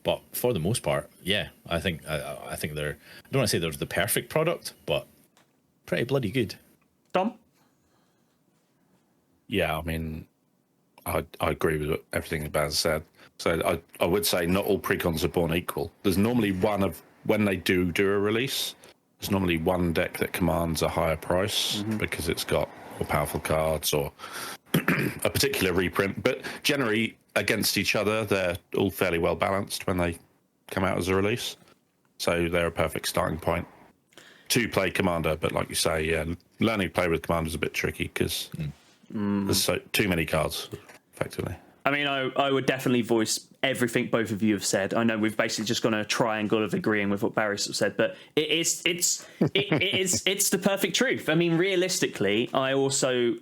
But for the most part, yeah, I think they're. I don't want to say they're the perfect product, but pretty bloody good. Dom? Yeah, I mean, I agree with everything that Baz said. So I would say not all precons are born equal. There's normally when they do a release, there's normally one deck that commands a higher price because it's got more powerful cards or a particular reprint. But generally against each other, they're all fairly well balanced when they come out as a release. So they're a perfect starting point. to play Commander, but like you say, learning to play with Commander is a bit tricky because there's too many cards, effectively. I mean, I would definitely voice everything both of you have said. I know we've basically just gone a triangle of agreeing with what Barry said, but it's the perfect truth. I mean, realistically, I also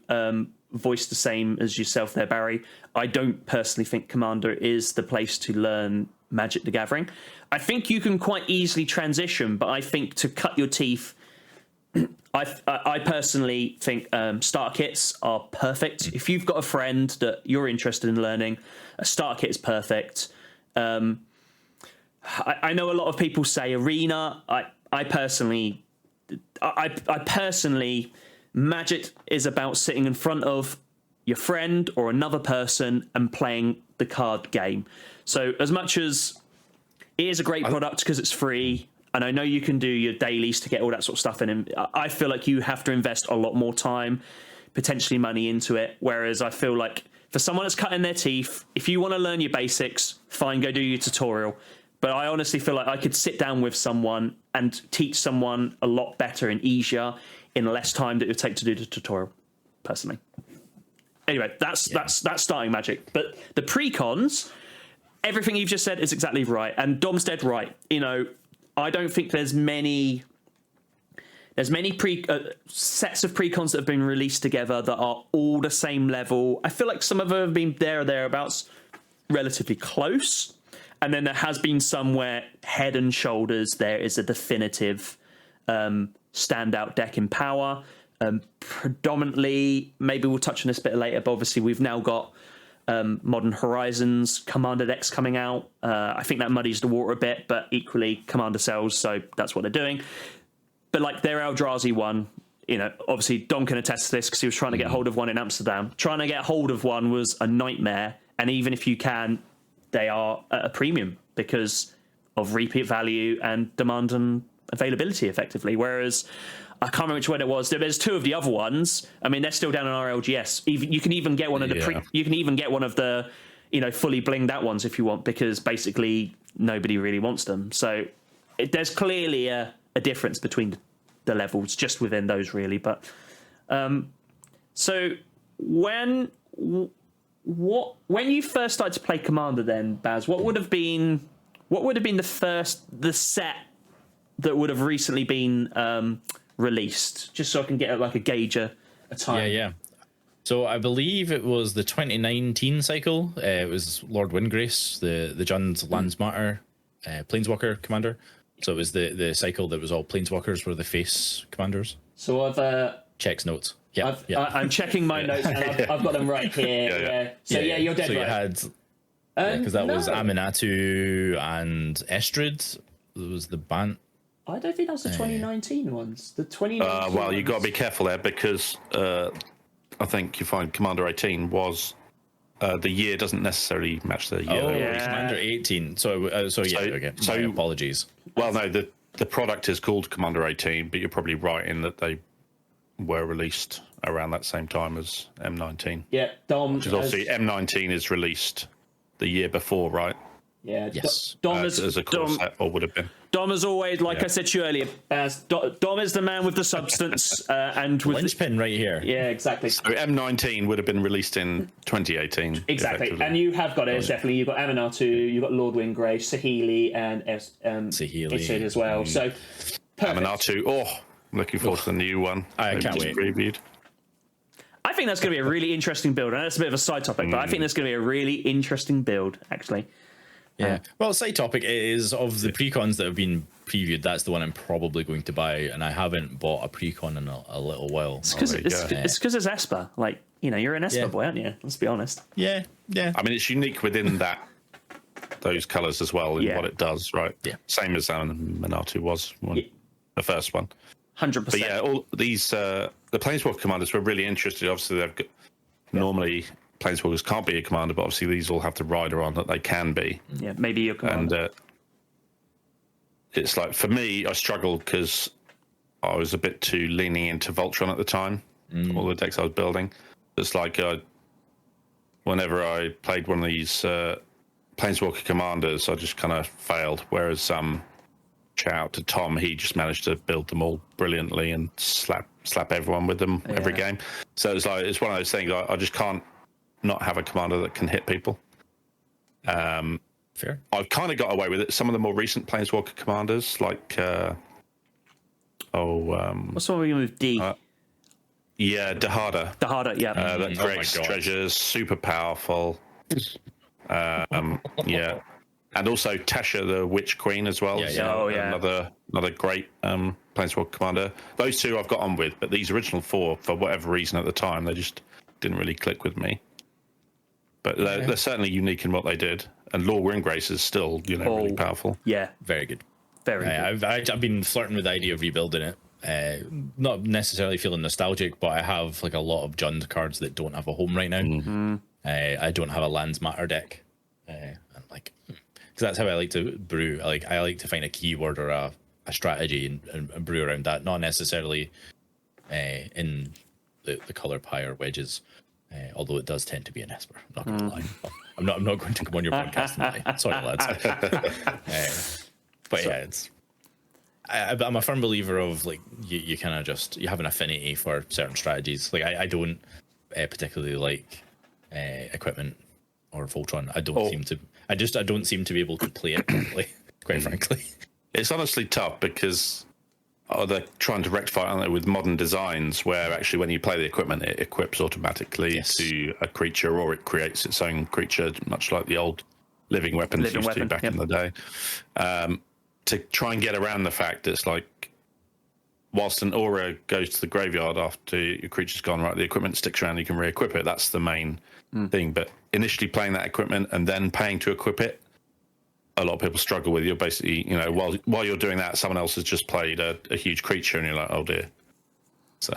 voiced the same as yourself there, Barry. I don't personally think Commander is the place to learn Magic the Gathering. I think you can quite easily transition, but I think to cut your teeth, I personally think starter kits are perfect. If you've got a friend that you're interested in learning, a starter kit is perfect. I know a lot of people say Arena. I personally, Magic is about sitting in front of your friend or another person and playing the card game. So as much as it is a great product because it's free, and I know you can do your dailies to get all that sort of stuff in, I feel like you have to invest a lot more time, potentially money into it. Whereas I feel like for someone that's cutting their teeth, if you want to learn your basics, fine, go do your tutorial. But I honestly feel like I could sit down with someone and teach someone a lot better and easier in less time that it would take to do the tutorial, personally. Anyway, that's starting Magic. But the precons, everything you've just said is exactly right. And Dom's dead right. You know, I don't think there's many sets of precons that have been released together that are all the same level. I feel like some of them have been there or thereabouts, relatively close. And then there has been some where head and shoulders there is a definitive standout deck in power. Predominantly, maybe we'll touch on this a bit later, but obviously we've now got Modern Horizons Commander decks coming out. I think that muddies the water a bit, but equally Commander sells, so that's what they're doing. But like their Eldrazi one, you know, obviously Dom can attest to this because he was trying to get hold of one in Amsterdam. Trying to get hold of one was a nightmare, and even if you can, they are at a premium because of repeat value and demand and availability, effectively. Whereas I can't remember which one it was. There's two of the other ones. I mean, they're still down on RLGS. Even you can even get one of the you can even get one of the, you know, fully blinged out ones if you want, because basically nobody really wants them. So there's clearly a difference between the levels just within those, really. But so when you first started to play Commander, then Baz, what would have been the set that would have recently been released, just so I can get like a gauge a time? Yeah. So I believe it was the 2019 cycle. It was Lord Windgrace, the Jund Lands Matter Planeswalker commander. So it was the cycle that was all Planeswalkers were the face commanders. So I've checks notes. I'm checking my notes, and I've got them right here. Yeah. So you're dead right. You had because that was Aminatu and Estrid. There was the Bant. I don't think that was the 2019 ones. The 2019. Well, you've got to be careful there because I think you find Commander 18 was the year doesn't necessarily match the year. Oh, yeah. Commander 18. Okay. My apologies. Well, no, the product is called Commander 18, but you're probably right in that they were released around that same time as M19. Yeah, Dom. Which is obviously M19 is released the year before, right? Yeah. Yes. Dom as a core set, or would have been. Dom, as always, like I said to you earlier, Dom is the man with the substance and with linchpin right here. Yeah, exactly. So M19 would have been released in 2018. Exactly, and you have got it. Definitely, you've got Aminatu, you've got Lord Windgrave, Saheeli, and Isid as well. So perfect. Aminatu. Oh, I'm looking forward to the new one. I can't wait. Previewed. I think that's going to be a really interesting build. And that's a bit of a side topic, but I think that's going to be a really interesting build, actually. Yeah. Well, side topic is of the precons that have been previewed. That's the one I'm probably going to buy, and I haven't bought a precon in a little while. It's because it's Esper. Like, you know, you're an Esper boy, aren't you? Let's be honest. Yeah. I mean, it's unique within those colours as well in what it does, right? Yeah. Same as Aminatu was the first one. 100%. But yeah, all these the Planeswalker commanders were really interested. Obviously, they've got normally. Planeswalkers can't be a commander, but obviously these all have the rider on that they can be. Yeah, maybe you're commander. And it's like, for me, I struggled because I was a bit too leaning into Voltron at the time, all the decks I was building. It's like whenever I played one of these Planeswalker commanders, I just kind of failed. Whereas shout out to Tom. He just managed to build them all brilliantly and slap everyone with them every game. So it's one of those things. I just can't not have a commander that can hit people. Fair. I've kind of got away with it. Some of the more recent Planeswalker commanders, like what's the one we're going with D? Dahada. Dahada, yeah. That creates treasures, super powerful. Yeah. And also Tasha, the Witch Queen, as well. Another great Planeswalker commander. Those two I've got on with, but these original four, for whatever reason at the time, they just didn't really click with me. But they're certainly unique in what they did. And Law Windgrace is still, really powerful. Yeah. Very good. Very good. I've been flirting with the idea of rebuilding it. Not necessarily feeling nostalgic, but I have like a lot of Jund cards that don't have a home right now. Mm-hmm. I don't have a Lands Matter deck. I'm like, because that's how I like to brew. I like to find a keyword or a strategy and brew around that. Not necessarily in the color pie or wedges. Although it does tend to be an Esper. I'm not going to lie. I'm not going to come on your podcast and lie. Sorry, lads. But I'm a firm believer of like you kind of just you have an affinity for certain strategies. Like I don't particularly like equipment or Voltron. I don't seem to be able to play it properly. Quite frankly, it's honestly tough because they're trying to rectify it, aren't they, with modern designs where actually when you play the equipment it equips automatically to a creature, or it creates its own creature, much like the old living weapons used to back in the day. To try and get around the fact that it's like, whilst an aura goes to the graveyard after your creature's gone, right, the equipment sticks around, you can re-equip it. That's the main thing. But initially playing that equipment and then paying to equip it, a lot of people struggle with. You're basically, while you're doing that, someone else has just played a huge creature, and you're like, oh dear. So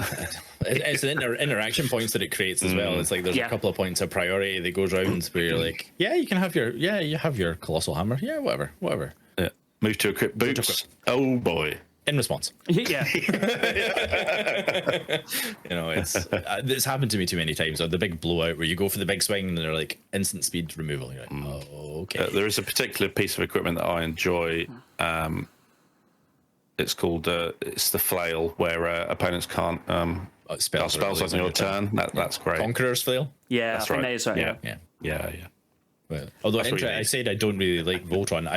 it's the interaction points that it creates as well. It's like there's a couple of points of priority that goes around where you're like, you can have you have your colossal hammer, whatever. Yeah, move to equip boots. Oh boy. In response. Yeah. It's happened to me too many times. Or the big blowout where you go for the big swing and they're like instant speed removal. You're like, oh, okay. There is a particular piece of equipment that I enjoy. It's called it's the flail, where opponents can't spells on your turn. That's great. Conqueror's Flail. Yeah, that's I right. think that is right. Yeah. Well, although I said I don't really like Voltron.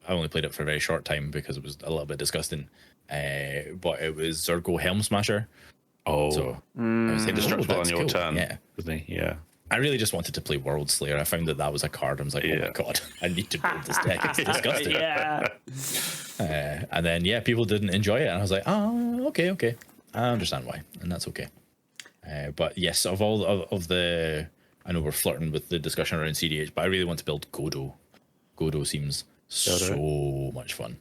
I only played it for a very short time because it was a little bit disgusting. But it was Zergo Helm Smasher. Oh, so I was indestructible on your turn. Yeah, isn't he? Yeah. I really just wanted to play World Slayer. I found that was a card. I was like, oh my god, I need to build this deck. It's disgusting. And then people didn't enjoy it, and I was like, oh, okay, I understand why, and that's okay. But yes, of all of the, I know we're flirting with the discussion around cEDH, but I really want to build Godo. Godo seems so much fun.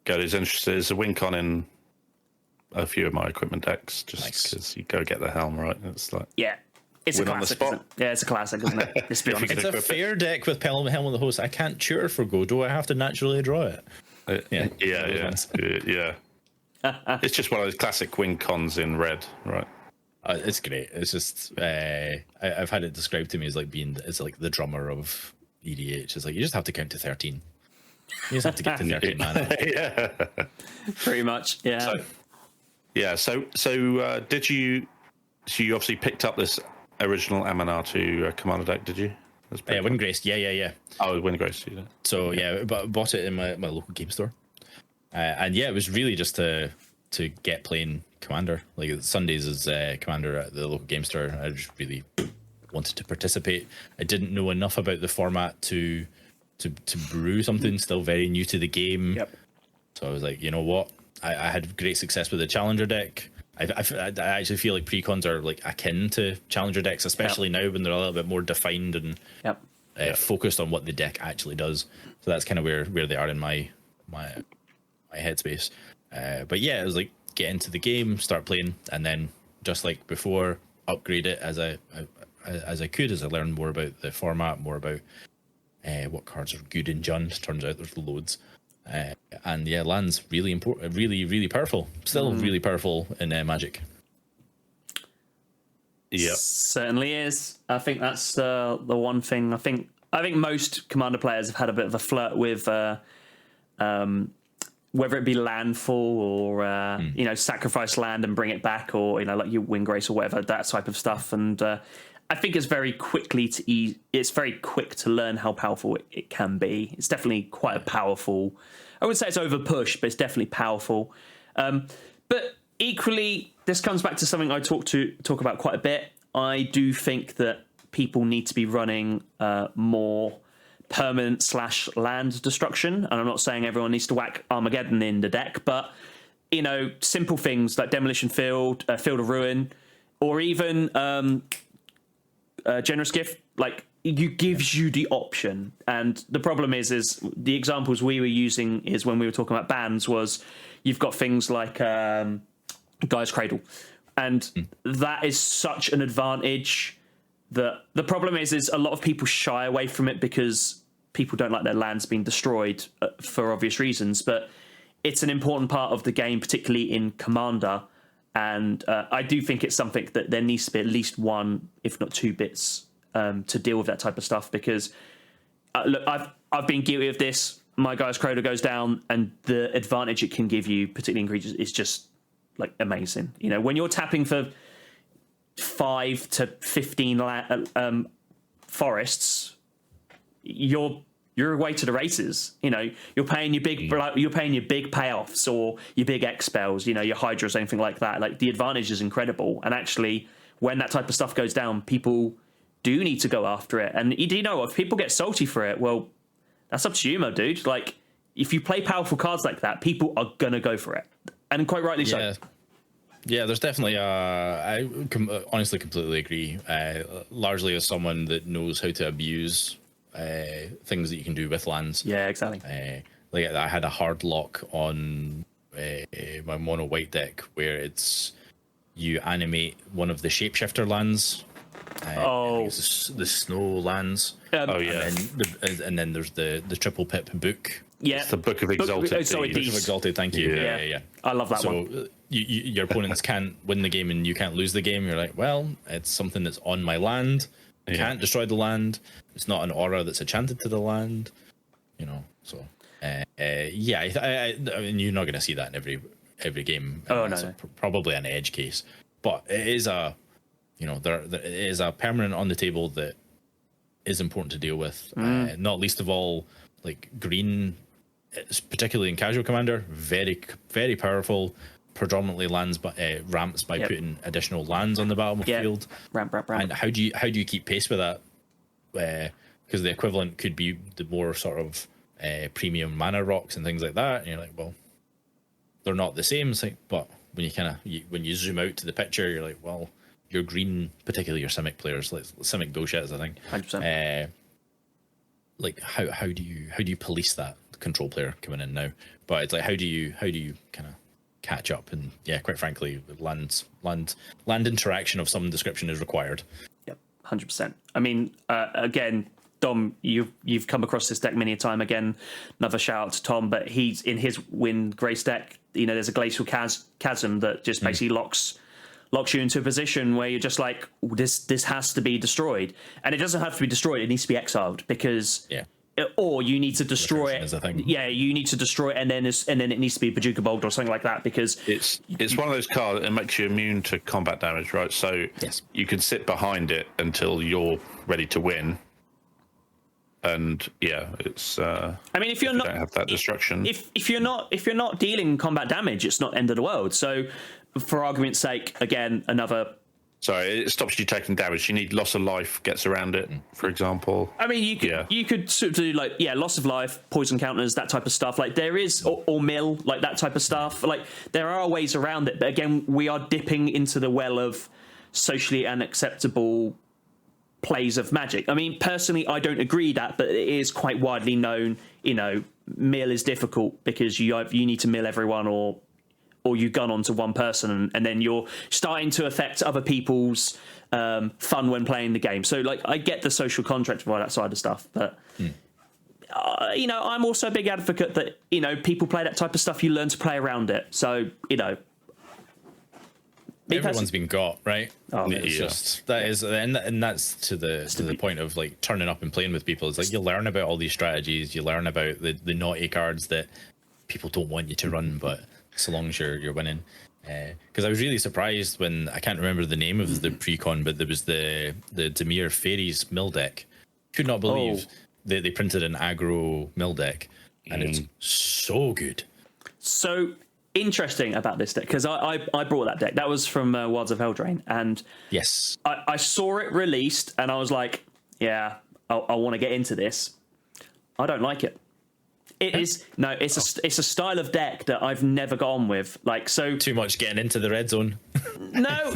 Godo's interested. There's a win con in a few of my equipment decks, just because you go get the helm right. It's like it's a classic. Isn't it? Yeah, it's a classic, isn't it? Let's be honest. It's a fair deck with Helm of the Host. I can't tutor for Godo. I have to naturally draw it. Yeah. It's just one of those classic win cons in red, right? It's great. It's just I've had it described to me as like it's like the drummer of EDH. It's like you just have to count to 13. You just have to get to 13 mana. Yeah, pretty much. Yeah. So did you? So you obviously picked up this original Amanatu commander deck, did you? Windgrace. Yeah. Oh, Windgrace. Yeah. So but bought it in my local game store, and it was really just to get playing Commander. Like Sundays is Commander at the local game store. I just really wanted to participate. I didn't know enough about the format to brew something. Still very new to the game. Yep. So I was like, you know what? I had great success with the Challenger deck. I actually feel like Precons are like akin to Challenger decks, especially now when they're a little bit more defined and focused on what the deck actually does. So that's kind of where they are in my headspace. But it was like get into the game, start playing, and then just like before, upgrade it as I could as I learned more about the format, more about what cards are good in Jund. Turns out there's loads. And lands really important, really powerful. Still really powerful in Magic. Yeah, certainly is. I think that's the one thing. I think I think most Commander players have had a bit of a flirt with whether it be landfall or sacrifice land and bring it back, or like you win grace or whatever, that type of stuff. And I think it's very it's very quick to learn how powerful it can be. It's definitely quite a powerful. I would say it's over pushed, but it's definitely powerful. But equally, this comes back to something I talk about quite a bit. I do think that people need to be running more permanent / land destruction, and I'm not saying everyone needs to whack Armageddon in the deck, but simple things like Demolition Field, Field of Ruin, or even Generous Gift, like gives you the option. And the problem is the examples we were using is when we were talking about bans was you've got things like Gaia's Cradle, and that is such an advantage. The problem is a lot of people shy away from it because people don't like their lands being destroyed for obvious reasons, but it's an important part of the game, particularly in Commander. And I do think it's something that there needs to be at least one, if not two bits to deal with that type of stuff. Because look, I've been guilty of this. My Gaia's Cradle goes down, and the advantage it can give you, particularly in creatures, is just like amazing. When you're tapping for 5 to 15 forests, you're away to the races. You're paying your big payoffs or your big X spells, your Hydras, anything like that. Like, the advantage is incredible. And actually, when that type of stuff goes down, people do need to go after it. And if people get salty for it, well, that's up to you, my dude. Like, if you play powerful cards like that, people are gonna go for it, and quite rightly so. Yeah, there's definitely. I honestly completely agree. Largely as someone that knows how to abuse things that you can do with lands. Yeah, exactly. Like, I had a hard lock on my mono white deck where it's you animate one of the shapeshifter lands. The snow lands. And then there's the triple pip book. Yeah, it's the Book of Exalted. Book of Exalted. Thank you. Yeah. I love that one. So your opponents can't win the game and you can't lose the game. You're like, well, it's something that's on my land. Can't destroy the land. It's not an aura that's enchanted to the land. So I mean, you're not going to see that in every game. Oh, it's no. Probably an edge case, but it is there is a permanent on the table that is important to deal with. Not least of all, like green, particularly in casual Commander, very, very powerful. Predominantly ramps by putting additional lands on the battlefield. Ramp. And how do you keep pace with that? Because the equivalent could be the more sort of premium mana rocks and things like that. And you're like, well, they're not the same. It's like, but when when you zoom out to the picture, you're like, well, your green, particularly your Simic players, like Simic bullshit, I think. 100%. Like how do you police that? The control player coming in now, but it's like how do you kind of catch up? And quite frankly, land interaction of some description is required. Yep, 100%. I mean, again, Dom, you've come across this deck many a time. Again, another shout out to Tom, but he's in his Win Grace deck. There's a Glacial Chasm that just basically locks you into a position where you're just like, this has to be destroyed, and it doesn't have to be destroyed. It needs to be exiled because. Yeah. Or you need to destroy it. Yeah, you need to destroy it, and then it needs to be Bajuka Bolt or something like that, because it's one of those cards that makes you immune to combat damage, right? So you can sit behind it until you're ready to win. And it's. I mean, if you don't have that destruction, if you're not dealing combat damage, it's not end of the world. So, for argument's sake, again, another. Sorry, it stops you taking damage. You need loss of life gets around it, for example. I mean, you could sort of do loss of life, poison counters, that type of stuff. Like there is, or mill, like that type of stuff. Like there are ways around it, but again, we are dipping into the well of socially unacceptable plays of Magic. I mean, personally, I don't agree that, but it is quite widely known. Mill is difficult because you need to mill everyone, or you gun onto one person, and then you're starting to affect other people's fun when playing the game. So, I get the social contract for that side of stuff, but I'm also a big advocate that people play that type of stuff. You learn to play around it. So, everyone's been got, right? Oh, It's just that is, and that's to the point of like turning up and playing with people. It's like you learn about all these strategies, you learn about the naughty cards that people don't want you to run, but so long as you're winning. Because I was really surprised when I can't remember the name of the precon, but there was the Dimir Fairies mill deck. Could not believe they printed an aggro mill deck, and it's so good. So interesting about this deck, because I brought that deck. That was from Wilds of Eldraine, and yes, I saw it released, and I was like, yeah, I want to get into this. I don't like it. It's a style of deck that I've never got on with. Like, so too much getting into the red zone. No.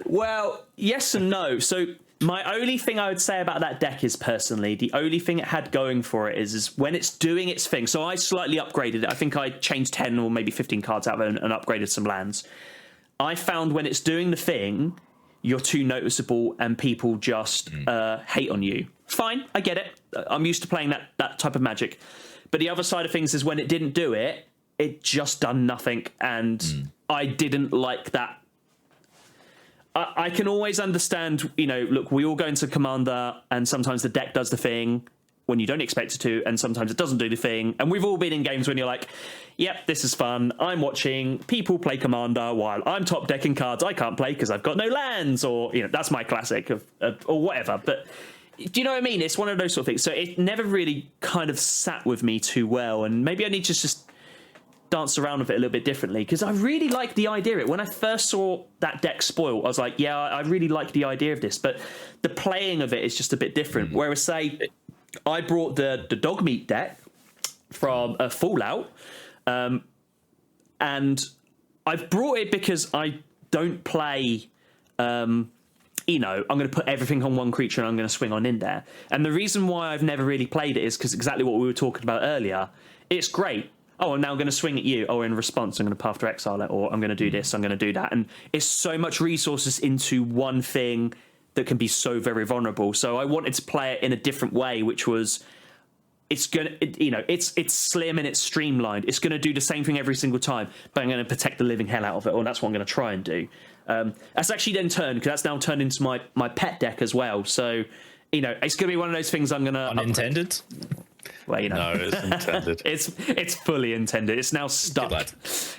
Well, yes and no. So my only thing I would say about that deck is, personally, the only thing it had going for it is when it's doing its thing. So I slightly upgraded it. I think I changed 10 or maybe 15 cards out of it and upgraded some lands. I found when it's doing the thing, you're too noticeable and people just hate on you. Fine, I get it. I'm used to playing that type of Magic. But the other side of things is when it didn't do it, it just done nothing. And I didn't like that. I can always understand, look, we all go into Commander and sometimes the deck does the thing when you don't expect it to, and sometimes it doesn't do the thing. And we've all been in games when you're like, yep, this is fun. I'm watching people play Commander while I'm top decking cards I can't play because I've got no lands, or, that's my classic or whatever. But do you know what I mean? It's one of those sort of things. So it never really kind of sat with me too well. And maybe I need to just dance around with it a little bit differently, because I really like the idea of it. When I first saw that deck spoiled, I was like, yeah, I really like the idea of this, but the playing of it is just a bit different. Whereas, say, I brought the dog meat deck from Fallout, and I've brought it because I don't play, I'm going to put everything on one creature and I'm going to swing on in there. And the reason why I've never really played it is because exactly what we were talking about earlier. It's great. Oh, I'm now going to swing at you. Oh, in response, I'm going to path to exile it, or I'm going to do this, I'm going to do that. And it's so much resources into one thing that can be so very vulnerable. So I wanted to play it in a different way, which was, it's slim and it's streamlined. It's going to do the same thing every single time, but I'm going to protect the living hell out of it, or that's what I'm going to try and do. That's actually then turned, because that's now turned into my pet deck as well. So, it's going to be one of those things I'm going to... Unintended? Well, No, it's intended. it's fully intended. It's now stuck.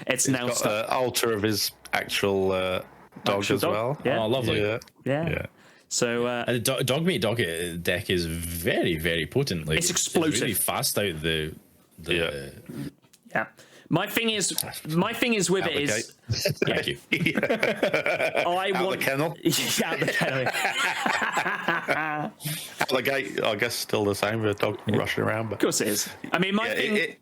It's now stuck. Altar of his actual dog as well. Yeah. Oh, lovely. Yeah. So the dog meat dog deck is very, very potent. Like, it's explosive. It's really fast out the yeah. My thing is with it is, thank you. I Out want the kennel. Out the kennel. Out the gate, I guess, still the same with a dog rushing around. But Of course it is. I mean, my thing.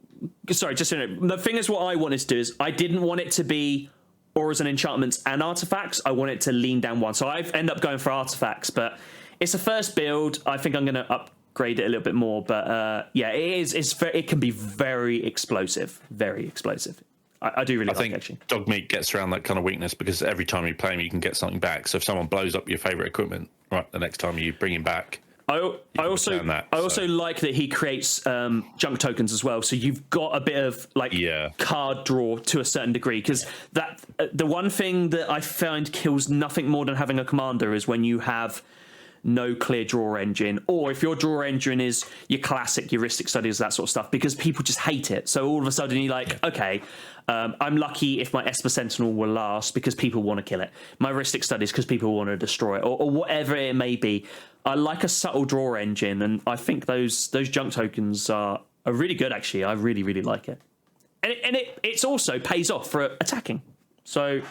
Sorry, just a minute. The thing is, what I wanted to do is, I didn't want it to be auras and enchantments and artifacts. I want it to lean down one. So I end up going for artifacts, but it's a first build. I think I'm going to upgrade it a little bit more. But yeah, it can be very explosive. Very explosive. I do really like it, actually. Dog meat gets around that kind of weakness because every time you play him, you can get something back. So if someone blows up your favorite equipment, right, the next time you bring him back. I also like that he creates junk tokens as well, so you've got a bit of card draw to a certain degree, because that the one thing that I find kills nothing more than having a commander is when you have no clear draw engine, or if your draw engine is your classic heuristic studies, that sort of stuff, because people just hate it. So all of a sudden you're like, okay, I'm lucky if my Esper Sentinel will last because people want to kill it. My heuristic studies because people want to destroy it, or whatever it may be. I like a subtle draw engine, and I think those junk tokens are really good, actually. I really, really like it. And it's also pays off for attacking. So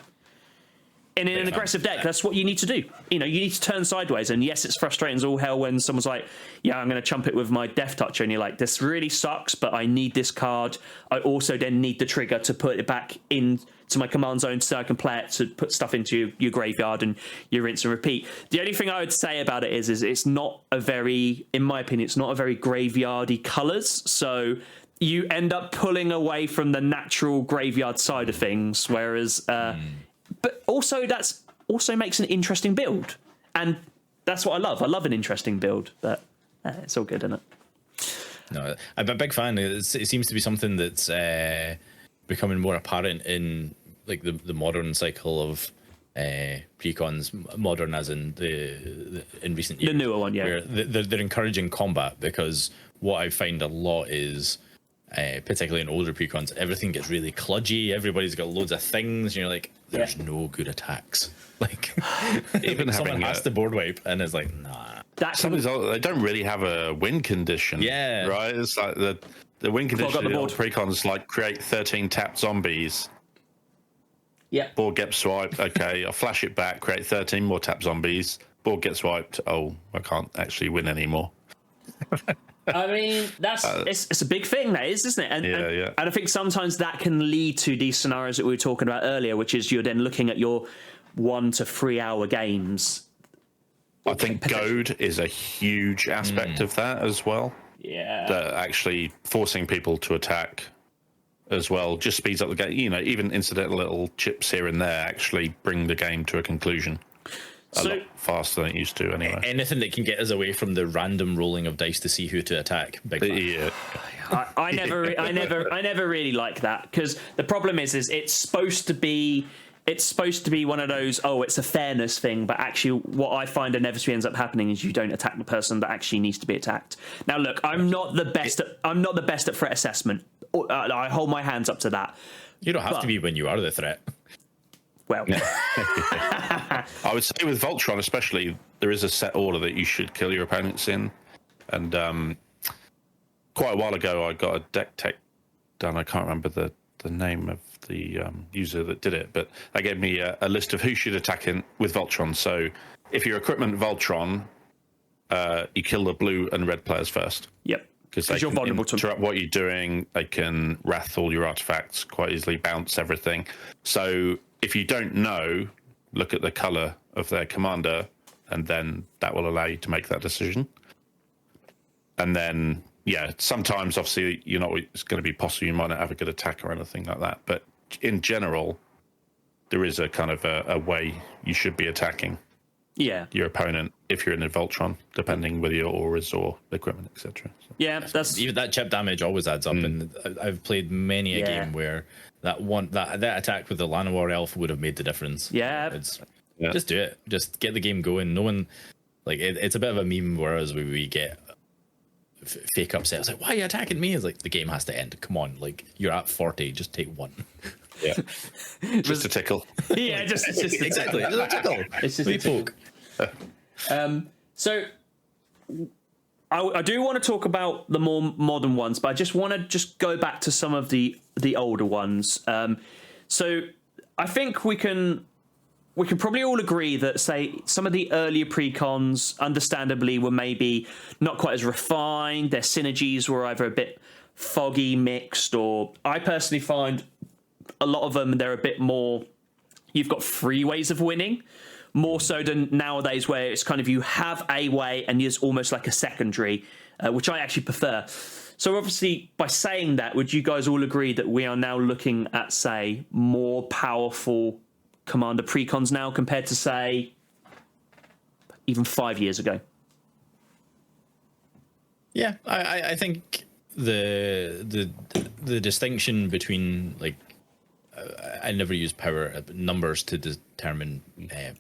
in an aggressive deck, that's what you need to do. You need to turn sideways. And yes, it's frustrating as all hell when someone's like, yeah, I'm going to chump it with my Death Toucher. And you're like, this really sucks, but I need this card. I also then need the trigger to put it back into my command zone so I can play it to put stuff into your graveyard and you rinse and repeat. The only thing I would say about it is it's not a very, in my opinion, it's not a very graveyardy colours. So you end up pulling away from the natural graveyard side of things, whereas... But also, that's also makes an interesting build, and that's what I love. I love an interesting build, but it's all good, isn't it? No, I'm a big fan. It seems to be something that's becoming more apparent in like the modern cycle of precons, modern as in the in recent years, The newer one, yeah. where they're encouraging combat, because what I find a lot is, particularly in older precons, everything gets really kludgy. Everybody's got loads of things, and you're like, there's no good attacks. Like, Even someone having has to board wipe, and it's like, nah. some of these, they don't really have a win condition. Yeah. Right. It's like the win condition the of board. precons like create 13 tapped zombies. Yeah. Board gets swiped. Okay, I'll flash it back. Create 13 more tap zombies. Board gets wiped. Oh, I can't actually win anymore. I mean, it's a big thing, that is, isn't it? And, Yeah. And I think sometimes that can lead to these scenarios that we were talking about earlier, which is you're then looking at your 1 to 3 hour games. I think goad is a huge aspect of that as well. Yeah. That actually forcing people to attack as well just speeds up the game. You know, even incidental little chips here and there actually bring the game to a conclusion a lot faster than it used to anyway. Anything that can get us away from the random rolling of dice to see who to attack. Big fan. Yeah. I never really like that, because the problem is it's supposed to be one of those, it's a fairness thing, but actually what I find inevitably ends up happening is you don't attack the person that actually needs to be attacked. Now look, I'm not the best at threat assessment. I hold my hands up to that. You don't have to be when you are the threat. Well, I would say with Voltron especially, there is a set order that you should kill your opponents in. And quite a while ago, I got a deck tech done. I can't remember the name of the user that did it, but they gave me a list of who should attack in with Voltron. So if you're equipment Voltron, you kill the blue and red players first. Yep. Because they you're can vulnerable to interrupt what you're doing. They can wrath all your artifacts quite easily, bounce everything. So if you don't know, look at the color of their commander, and then that will allow you to make that decision. And then, sometimes obviously it's going to be possible you might not have a good attack or anything like that. But in general, there is a kind of a way you should be attacking your opponent if you're in a Voltron, depending whether your auras or equipment, etc. So. Yeah, that's even that chip damage always adds up, and I've played many a game where that attack with the Llanowar elf would have made the difference. Yeah, just do it. Just get the game going. No one it's a bit of a meme, whereas we get fake upset. It's like, why are you attacking me? It's like, the game has to end. Come on, like, you're at 40. Just take one. Yeah, just a tickle. Yeah, just exactly. Just a tickle. It's just a poke. So I do want to talk about the more modern ones, but I just want to go back to some of the older ones. So I think we can probably all agree that, say, some of the earlier precons, understandably, were maybe not quite as refined. Their synergies were either a bit foggy, mixed, or I personally find a lot of them, they're a bit more, you've got 3 ways of winning, more so than nowadays, where it's kind of you have a way and there's almost like a secondary, which I actually prefer. So obviously, by saying that, would you guys all agree that we are now looking at, say, more powerful Commander Precons now compared to, say, even 5 years ago? Yeah, I think the distinction between, like, I never use power numbers to determine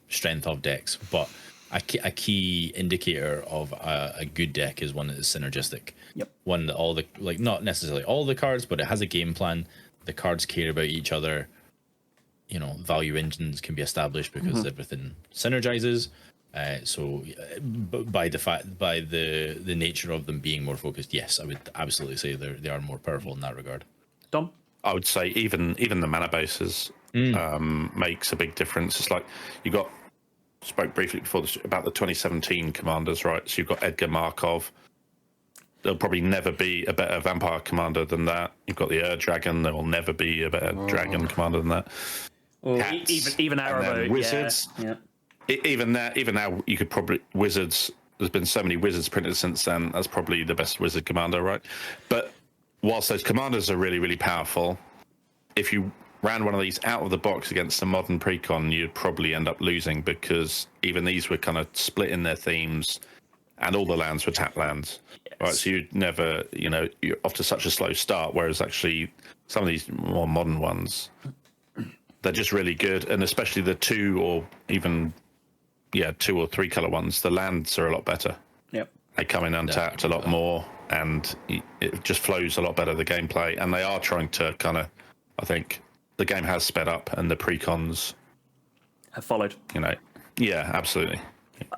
strength of decks, but a key indicator of a good deck is one that is synergistic. Yep. One that all the, like, not necessarily all the cards, but it has a game plan. The cards care about each other. Value engines can be established because everything synergizes. So by the nature of them being more focused, yes, I would absolutely say they are more powerful in that regard. Dom? I would say even the mana bases makes a big difference. It's like spoke briefly before this about the 2017 commanders, right? So you've got Edgar Markov. There'll probably never be a better vampire commander than that. You've got the Dragon. There will never be a better dragon commander than that. Or even Arrow, wizards. Yeah. Even now, you could probably wizards. There's been so many wizards printed since then. That's probably the best wizard commander, right? But whilst those commanders are really, really powerful, if you ran one of these out of the box against a modern precon, you'd probably end up losing, because even these were kind of split in their themes, and all the lands were tap lands. Yes. Right, so you'd never, you're off to such a slow start. Whereas actually, some of these more modern ones, they're just really good, and especially the 2 or 3 color ones. The lands are a lot better. Yep. They come in untapped a lot more, and it just flows a lot better, the gameplay. And they are trying to kind of, I think, the game has sped up, and the precons have followed. Yeah, absolutely.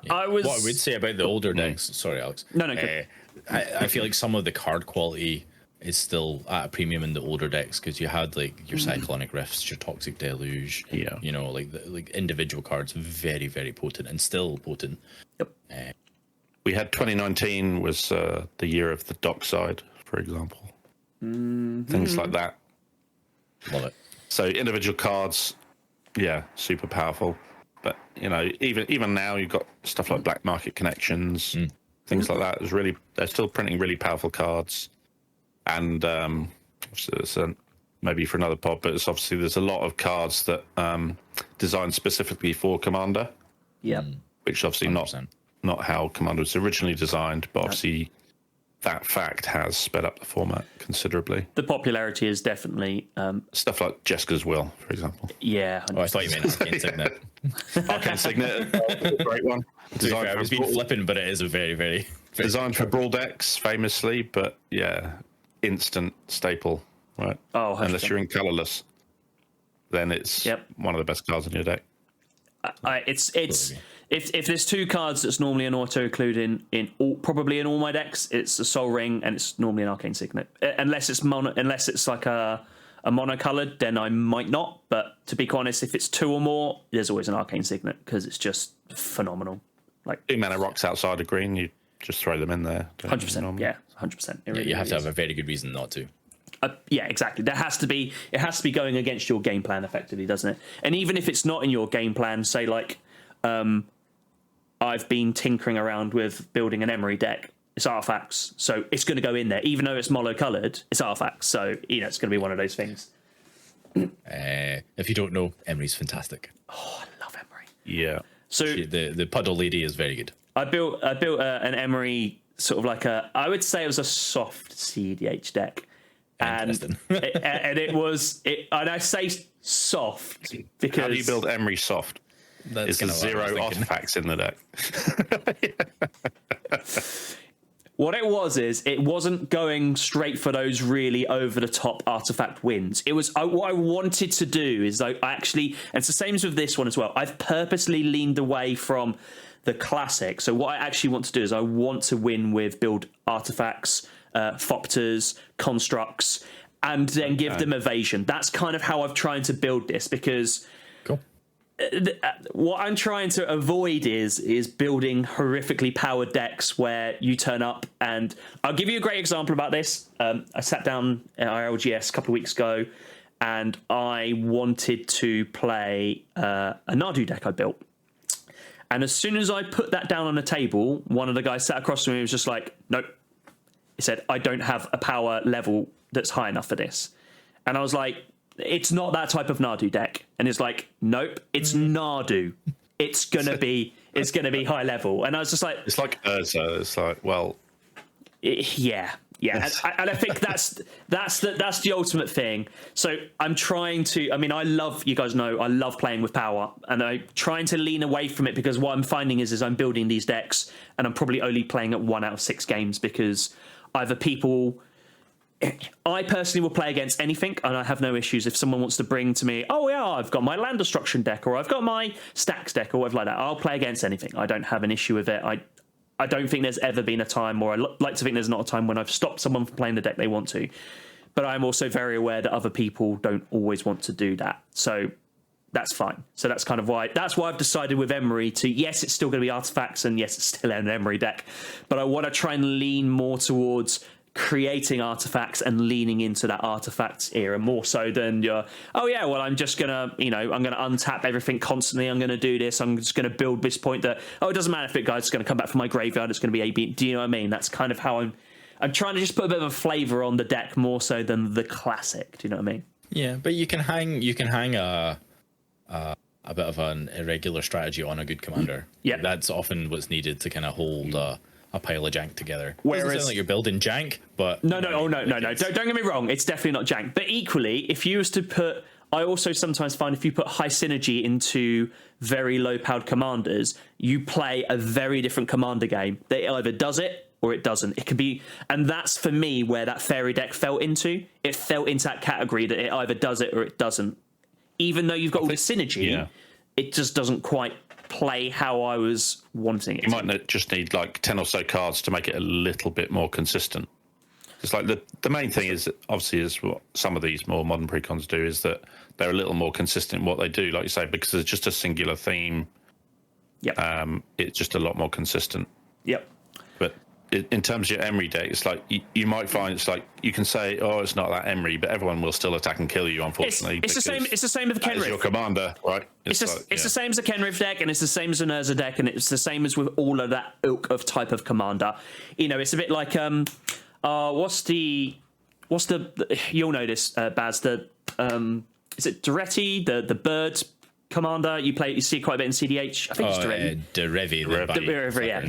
What I would say about the older decks, sorry, Alex. No, I feel like some of the card quality is still at a premium in the older decks, because you had like your Cyclonic Rifts, your Toxic Deluge, like individual cards, very, very potent, and still potent. Yep. We had 2019 was the year of the Dockside, for example. Things like that. Love it. So individual cards, super powerful. But even now you've got stuff like Black Market Connections, things like that. They're still printing really powerful cards, and it's maybe for another pod. But it's obviously there's a lot of cards that designed specifically for Commander. Yeah, which obviously 100%. not how Commander was originally designed, but obviously that fact has sped up the format considerably. The popularity is definitely stuff like Jeska's Will, for example. Yeah. Oh, I thought you meant Arcane Signet. Arcane Signet is a great one. I was being flippant, but it is a very, very designed for brawl decks, famously, but instant staple, right? Oh, 100%. Unless you're in colorless, then it's one of the best cards in your deck. It's if there's 2 cards that's normally an auto include probably in all my decks, it's a Soul Ring and it's normally an Arcane Signet. Unless it's like a monocolored, then I might not. But to be quite honest, if it's 2 or more, there's always an Arcane Signet because it's just phenomenal. Like 2 mana rocks outside of green, you just throw them in there. 100%. Yeah, 100%. You have to have a very good reason not to. Yeah, exactly. It has to be going against your game plan effectively, doesn't it? And even if it's not in your game plan, say like I've been tinkering around with building an Emery deck. It's artifacts, so it's going to go in there. Even though it's mono-coloured, it's artifacts, so it's going to be one of those things. If you don't know, Emery's fantastic. Oh, I love Emery. Yeah. So the Puddle Lady is very good. I built an Emery sort of like I would say it was a soft cEDH deck. And it was, and I say soft because... How do you build Emery soft? Is there 0 artifacts in the deck? What it was is it wasn't going straight for those really over-the-top artifact wins. It was what I wanted to do is and it's the same as with this one as well. I've purposely leaned away from the classic. So what I actually want to do is I want to win with build artifacts, Thopters, constructs, and then give them evasion. That's kind of how I've tried to build this because what I'm trying to avoid is building horrifically powered decks where you turn up, and I'll give you a great example about this. I sat down at ILGS a couple of weeks ago and I wanted to play a Nadu deck I built. And as soon as I put that down on the table, one of the guys sat across from me and was just like, nope. He said, I don't have a power level that's high enough for this. And I was like, it's not that type of Nadu deck. And it's like, nope, it's Nadu. It's gonna be high level. And I was just like, it's like Urza. It's like, well, yeah. And I think that's the ultimate thing. So I'm trying to. I mean, you guys know, I love playing with power, and I'm trying to lean away from it because what I'm finding is I'm building these decks, and I'm probably only playing at 1 out of 6 games because either people. I personally will play against anything, and I have no issues if someone wants to bring to me, oh yeah, I've got my land destruction deck, or I've got my stacks deck, or whatever like that. I'll play against anything. I don't have an issue with it. I don't think there's ever been a time, or I like to think there's not a time when I've stopped someone from playing the deck they want to. But I'm also very aware that other people don't always want to do that. So that's fine. So that's kind of why I've decided with Emery to, yes, it's still going to be artifacts, and yes, it's still an Emery deck. But I want to try and lean more towards creating artifacts and leaning into that artifacts era more so than I'm just gonna I'm gonna untap everything constantly, I'm gonna do this, I'm just gonna build this point that it doesn't matter if it guy's gonna come back from my graveyard, it's gonna be AB. Do you know what I mean? That's kind of how I'm trying to just put a bit of a flavor on the deck more so than the classic. Do you know what I mean? Yeah, but you can hang a bit of an irregular strategy on a good commander. Yeah, that's often what's needed to kind of hold a pile of jank together. Whereas, doesn't sound like you're building jank, but no. Don't get me wrong. It's definitely not jank. But equally, if you was to put I also sometimes find if you put high synergy into very low-powered commanders, you play a very different commander game. That it either does it or it doesn't. It can be, and that's for me where that fairy deck fell into. It fell into that category that it either does it or it doesn't. Even though you've got all the synergy, it just doesn't quite play how I was wanting it. You might just need like 10 or so cards to make it a little bit more consistent. It's like the main thing is obviously is what some of these more modern precons do is that they're a little more consistent in what they do, like you say, because it's just a singular theme. Yep. It's just a lot more consistent. Yep. But in terms of your Emery deck, it's like you might find it's like you can say, oh, it's not that Emery, but everyone will still attack and kill you. Unfortunately, it's the same. It's the same with the Kenrith. Your commander, right? It's the same as a Kenrith deck, and it's the same as an Urza deck, and it's the same as with all of that ilk of type of commander. You know, it's a bit like what's the you'll know this, Baz, is it Duretti, the bird commander you see quite a bit in cEDH? I think it's Duretti. Derevi, yeah.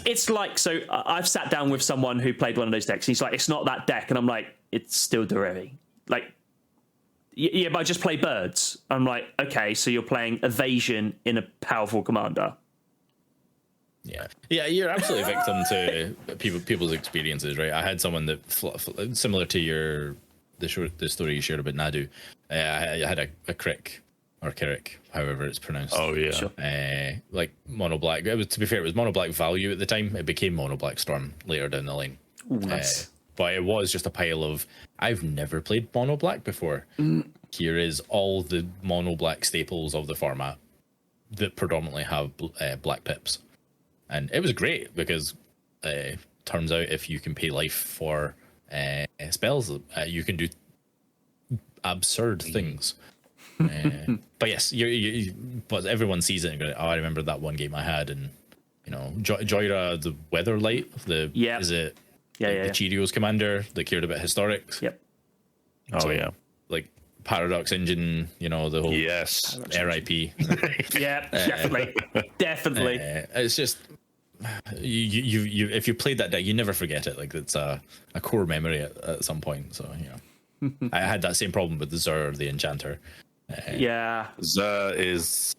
It's like, so I've sat down with someone who played one of those decks, and he's like, it's not that deck, and I'm like, it's still Derevi. Like, yeah, but I just play birds. I'm like, okay, so you're playing evasion in a powerful commander. Yeah, you're absolutely victim to people's experiences, right? I had someone that similar to the story you shared about Nadu. I had a crick or Kirik, however it's pronounced. Oh yeah, sure. Like mono black. To be fair, it was mono black value at the time. It became mono black storm later down the line. Ooh, nice. But it was just a pile of I've never played mono black before. Here is all the mono black staples of the format that predominantly have black pips. And it was great because turns out if you can pay life for spells, you can do absurd things. But yes, but everyone sees it and goes, oh, I remember that one game I had, and you know, Joyra, the Weatherlight, is it the Cheerios commander that cared about historics? Yep. Like Paradox Engine, you know, the whole RIP. Yeah, definitely. It's just you if you played that deck, you never forget it. Like it's a core memory at some point. So I had that same problem with the Zur, the Enchanter. Zur is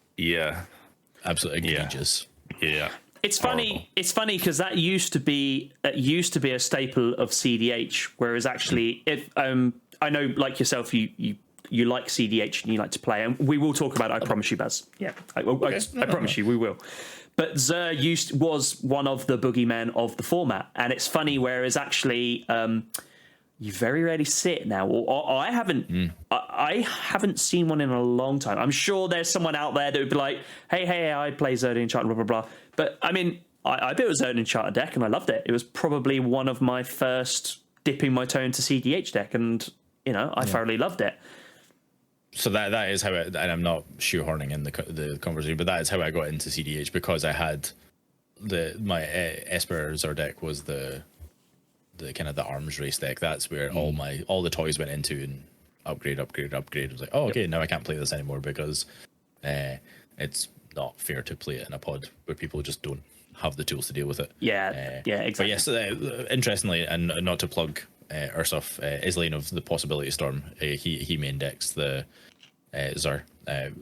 absolutely egregious. Yeah. It's funny. It's funny because that used to be a staple of cEDH, whereas actually, I know, like yourself, you like cEDH and you like to play, and we will talk about it. I promise you, Baz. Yeah, I promise you, we will. But Zur was one of the boogeymen of the format, and it's funny. Whereas actually, you very rarely see it now. Or I haven't. I haven't seen one in a long time. I'm sure there's someone out there that would be like, "Hey, I play Zur Enchanter, blah blah blah." But I mean, I built a Zur Enchanter deck and I loved it. It was probably one of my first dipping my toe into cEDH deck, and you know, I thoroughly loved it. So that is how and I'm not shoehorning in the conversation, but that is how I got into cEDH, because I had my Esper Zur deck was the kind of the arms race deck. That's where all the toys went into, and upgrade. I was like, oh, okay, now I can't play this anymore because it's not fair to play it in a pod where people just don't have the tools to deal with it. Exactly. But yes, interestingly, and not to plug Ursuf, Islane of the Possibility Storm, he main decks the Zur,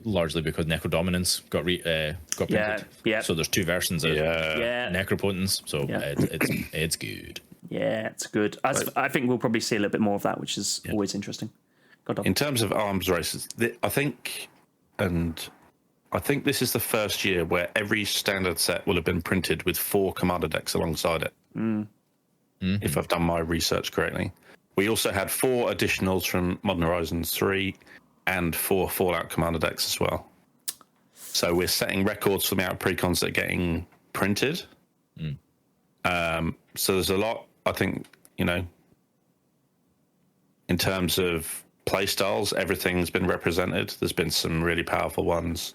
largely because Necrodominance got printed. So there's two versions of Necropotence, so it's good. Yeah, it's good. I think we'll probably see a little bit more of that, which is always interesting. In terms of arms races, I think this is the first year where every standard set will have been printed with 4 commander decks alongside it. If I've done my research correctly. We also had 4 additionals from Modern Horizons 3 and 4 Fallout commander decks as well. So we're setting records for the amount of precons that are getting printed. So there's a lot, I think, you know, in terms of play styles, everything's been represented. There's been some really powerful ones.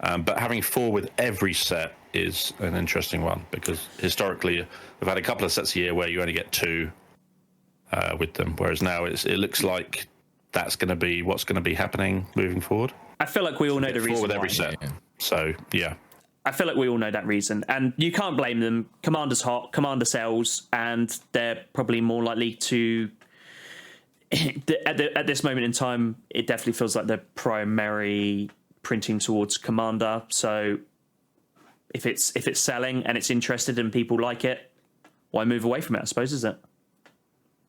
But having 4 with every set is an interesting one, because historically we've had a couple of sets a year where you only get 2 with them, whereas now it looks like that's going to be what's going to be happening moving forward. I feel like we all know the reason 4 with every why. set. So I feel like we all know that reason, and you can't blame them. Commander's hot, Commander sells, and they're probably more likely to. at this moment in time, it definitely feels like they're primary printing towards Commander. So if it's selling and it's interested and people like it, why move away from it? I suppose, is it?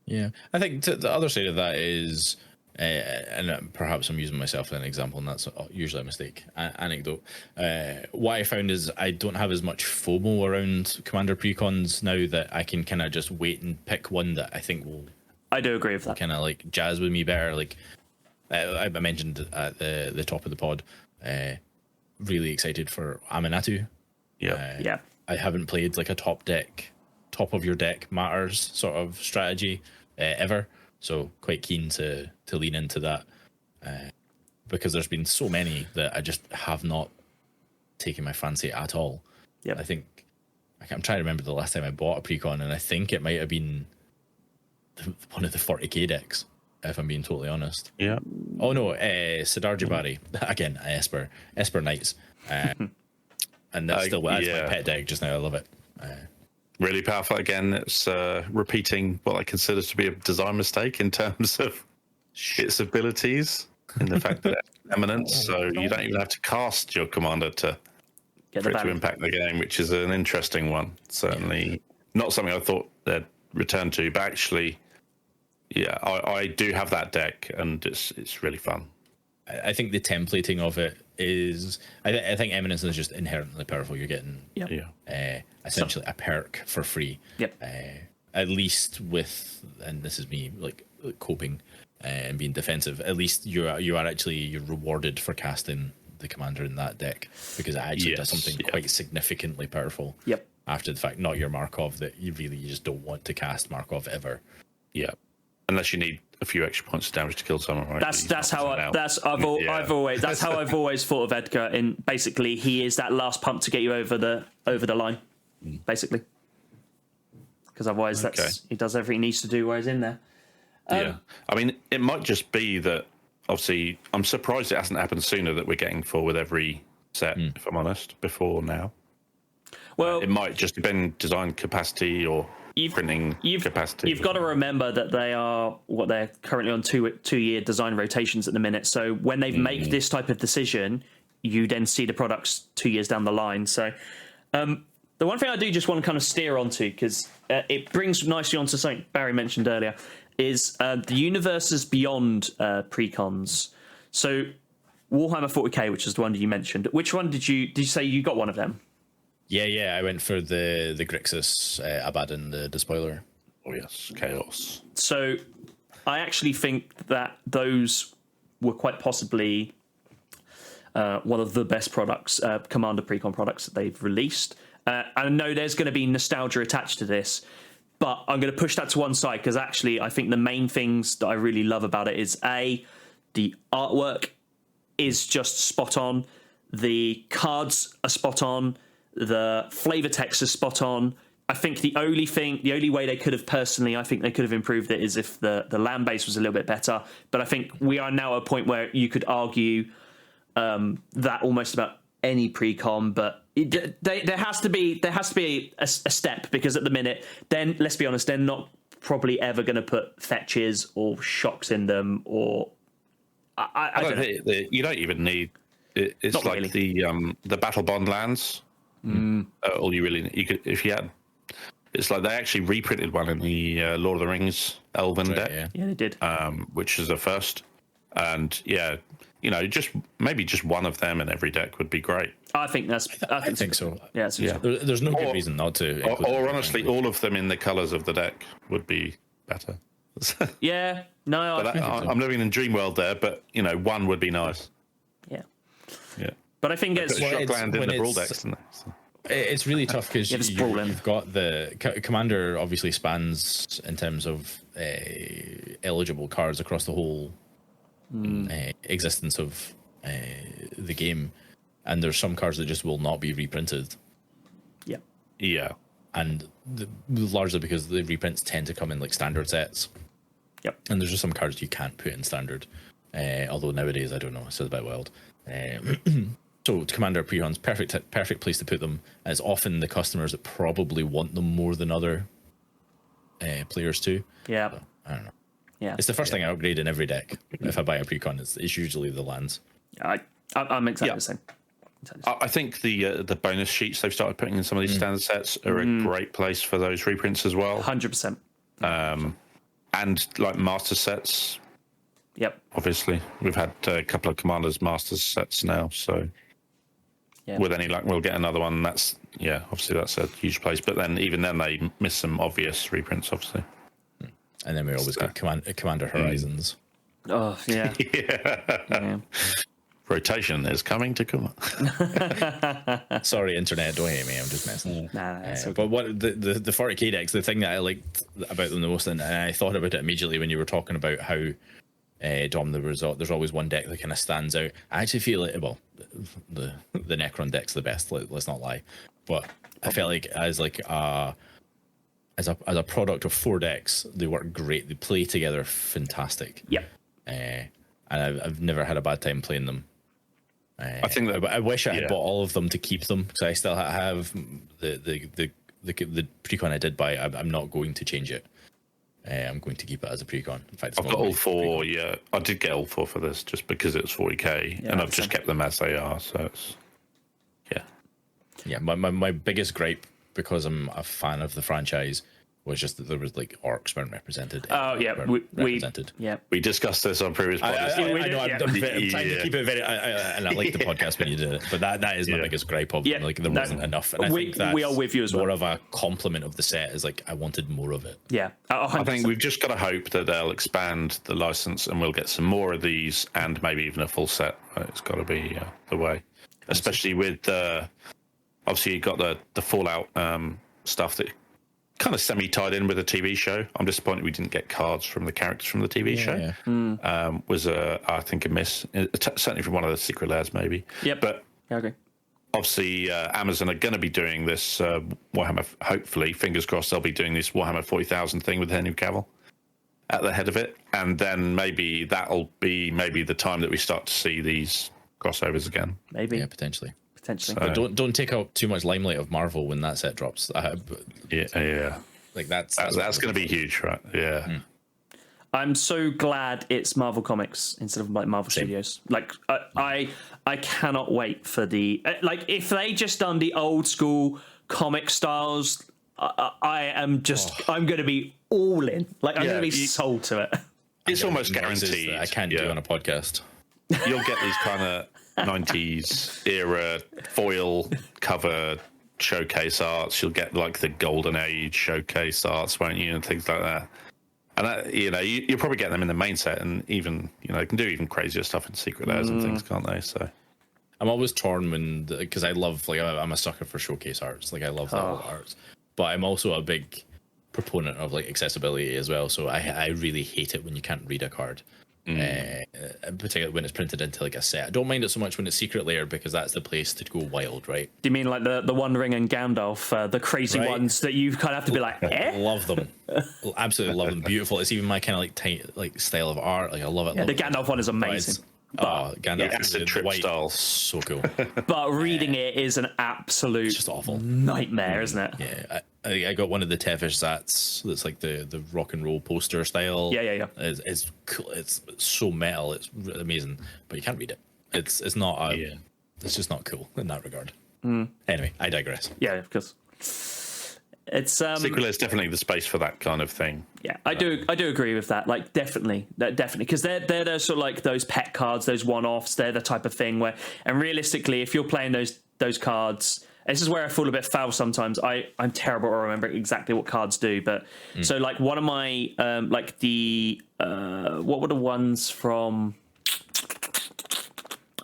Yeah, I think the other side of that is, and perhaps I'm using myself as an example, and that's usually a mistake. Anecdote. What I found is I don't have as much FOMO around Commander Precons now, that I can kind of just wait and pick one that I think will. I do agree with that. Kind of like jazz with me better. Like I mentioned at the top of the pod, really excited for Aminatu. Yeah. I haven't played like a top of your deck matters sort of strategy ever, so quite keen to lean into that, because there's been so many that I just have not taken my fancy at all. Yep. I think I'm trying to remember the last time I bought a precon, and I think it might have been one of the 40k decks, if I'm being totally honest. Yeah. Oh no, Siddharjabari again, Esper Knights, and that's still my pet deck just now. I love it. Really powerful. Again, it's repeating what I consider to be a design mistake in terms of its abilities, and the fact that it's eminence, so you don't even have to cast your commander for it to impact the game, which is an interesting one. Certainly not something I thought they'd return to, but actually, yeah, I do have that deck, and it's really fun. I think the templating of it is. I think Eminence is just inherently powerful. You're getting essentially a perk for free. Yep. At least with, and this is me like coping and being defensive. At least you're rewarded for casting the commander in that deck, because it actually does something quite significantly powerful. Yep. After the fact, not your Markov that you just don't want to cast Markov ever. Yeah. Unless you need a few extra points of damage to kill someone, right? That's how I've always thought of Edgar. In basically, he is that last pump to get you over the line, basically. Because otherwise, he does everything he needs to do while he's in there. I mean, it might just be that. Obviously, I'm surprised it hasn't happened sooner, that we're getting 4 with every set. If I'm honest, before now. Well, it might just have been design capacity or printing capacity. You've got to remember that they're currently on 2-year design rotations at the minute. So when they make this type of decision, you then see the products 2 years down the line. So the one thing I do just want to kind of steer onto, because it brings nicely onto something Barry mentioned earlier, is the universes beyond precons. So Warhammer 40k, which is the one that you mentioned. Which one did you say you got one of them? Yeah, I went for the Grixis Abaddon, the Despoiler. Oh yes, Chaos. So I actually think that those were quite possibly one of the best products, Commander Precon products that they've released. I know there's going to be nostalgia attached to this, but I'm going to push that to one side, because actually I think the main things that I really love about it is the artwork is just spot on, the cards are spot on, the flavor text is spot on. I think the only way they could have improved it is if the land base was a little bit better. But I think we are now at a point where you could argue that almost about any precon, but there has to be a step, because at the minute, then let's be honest, they're not probably ever going to put fetches or shocks in them, or I don't know. You don't even need it. It's not like really. The Battle Bond lands. All you really need. You could, if you had. It's like they actually reprinted one in the Lord of the Rings Elven deck. Yeah, they did. Which is a first, and just maybe just one of them in every deck would be great. I think so. Yeah. There's no good reason not to. Or honestly, all of them in the colours of the deck would be better. Yeah. No, I'm living in dream world there, but one would be nice. Yeah. Yeah. But I think it's Shockland in the Brawl decks, isn't it? So. It's really tough, because you've got the Commander obviously spans in terms of eligible cards across the whole existence of the game, and there's some cards that just will not be reprinted. Yeah, and largely because the reprints tend to come in like standard sets. Yep. And there's just some cards you can't put in standard, although nowadays I don't know, it's a bit wild. So Commander Precons, perfect place to put them, and it's often the customers that probably want them more than other players too. Yeah. So, I don't know. Yeah. It's the first thing I upgrade in every deck. If I buy a precon, it's usually the lands. I'm exactly the same. I think the bonus sheets they've started putting in some of these standard sets are a great place for those reprints as well. 100%. And like master sets. Yep. Obviously, we've had a couple of Commanders Masters sets now, so with any luck, we'll get another one. That's obviously that's a huge place. But then even then, they miss some obvious reprints, obviously. And then we always get Commander Horizons. Oh yeah. Yeah. Rotation is coming to come. Sorry, internet, don't hate me. I'm just messing. Nah, okay. But what the 40k decks, the thing that I liked about them the most, and I thought about it immediately when you were talking about how Dom, there's always one deck that kind of stands out. I actually feel it. Well, the Necron deck's the best. Let's not lie, but I felt like as a product of 4 decks, they work great. They play together fantastic. Yep. And I've never had a bad time playing them. I think that I wish I had bought all of them to keep them, because I still have the precon I did buy. I'm not going to change it. I'm going to keep it as a precon. In fact, I've got all 4. Yeah, I did get all 4 for this just because it was 40k, and I've just kept them as they are. So it's My biggest gripe, because I'm a fan of the franchise, was just that there was like orcs weren't represented. Oh yeah, we discussed this on previous podcasts. I'm trying to keep it very, and I like the podcast when you did it, but that is my biggest gripe of them. Like there wasn't enough, and I think that's we are with you as well. More of a compliment of the set is like I wanted more of it. Yeah, 100%. I think we've just got to hope that they'll expand the license and we'll get some more of these, and maybe even a full set. It's got to be the way, especially with obviously you got the Fallout stuff that kind of semi-tied in with the TV show. I'm disappointed we didn't get cards from the characters from the TV show. Was I think a miss, certainly from one of the secret layers maybe. Yep. But okay. Obviously Amazon are going to be doing this Warhammer, hopefully, fingers crossed, they'll be doing this Warhammer 40,000 thing with Henry Cavill at the head of it, and then maybe that'll be the time that we start to see these crossovers again. Maybe. Yeah, potentially. So, but don't take out too much limelight of Marvel when that set drops. Yeah. Like that's going to be huge, right? Yeah. I'm so glad it's Marvel Comics instead of like Marvel Studios. Like I cannot wait for the if they just done the old school comic styles. I'm going to be all in. Like I'm going to be sold to it. It's almost guaranteed. I can't do on a podcast. You'll get these kind of 90s era foil cover showcase arts. You'll get like the Golden Age showcase arts, won't you, and things like that. And that, you'll probably get them in the main set, and even they can do even crazier stuff in secret layers and things, can't they? So I'm always torn because I love I'm a sucker for showcase arts. Like I love that whole arts, but I'm also a big proponent of like accessibility as well. So I really hate it when you can't read a card. Particularly when it's printed into like a set. I don't mind it so much when it's secret layer, because that's the place to go wild, right? Do you mean like the One Ring and Gandalf, the crazy ones that you kind of have to be like, Love them, absolutely love them. Beautiful. It's even my kind of like style of art. Like I love it. Yeah, the Gandalf one is amazing. Gandalf acid trip style, so cool. But reading it is an absolute just awful nightmare, isn't it? Yeah, I got one of the Tevish Zats that's like the rock and roll poster style. Yeah. It's cool. It's so metal. It's amazing, but you can't read it. It's not. It's just not cool in that regard. Anyway, I digress. Yeah, of course. It's secret layer is definitely the space for that kind of thing. Yeah, I do agree with that. Like definitely, because they're sort of like those pet cards, those one-offs. They're the type of thing where, and realistically, if you're playing those cards, this is where I fall a bit foul sometimes. I'm terrible at remembering exactly what cards do, but so like one of my like the what were the ones from?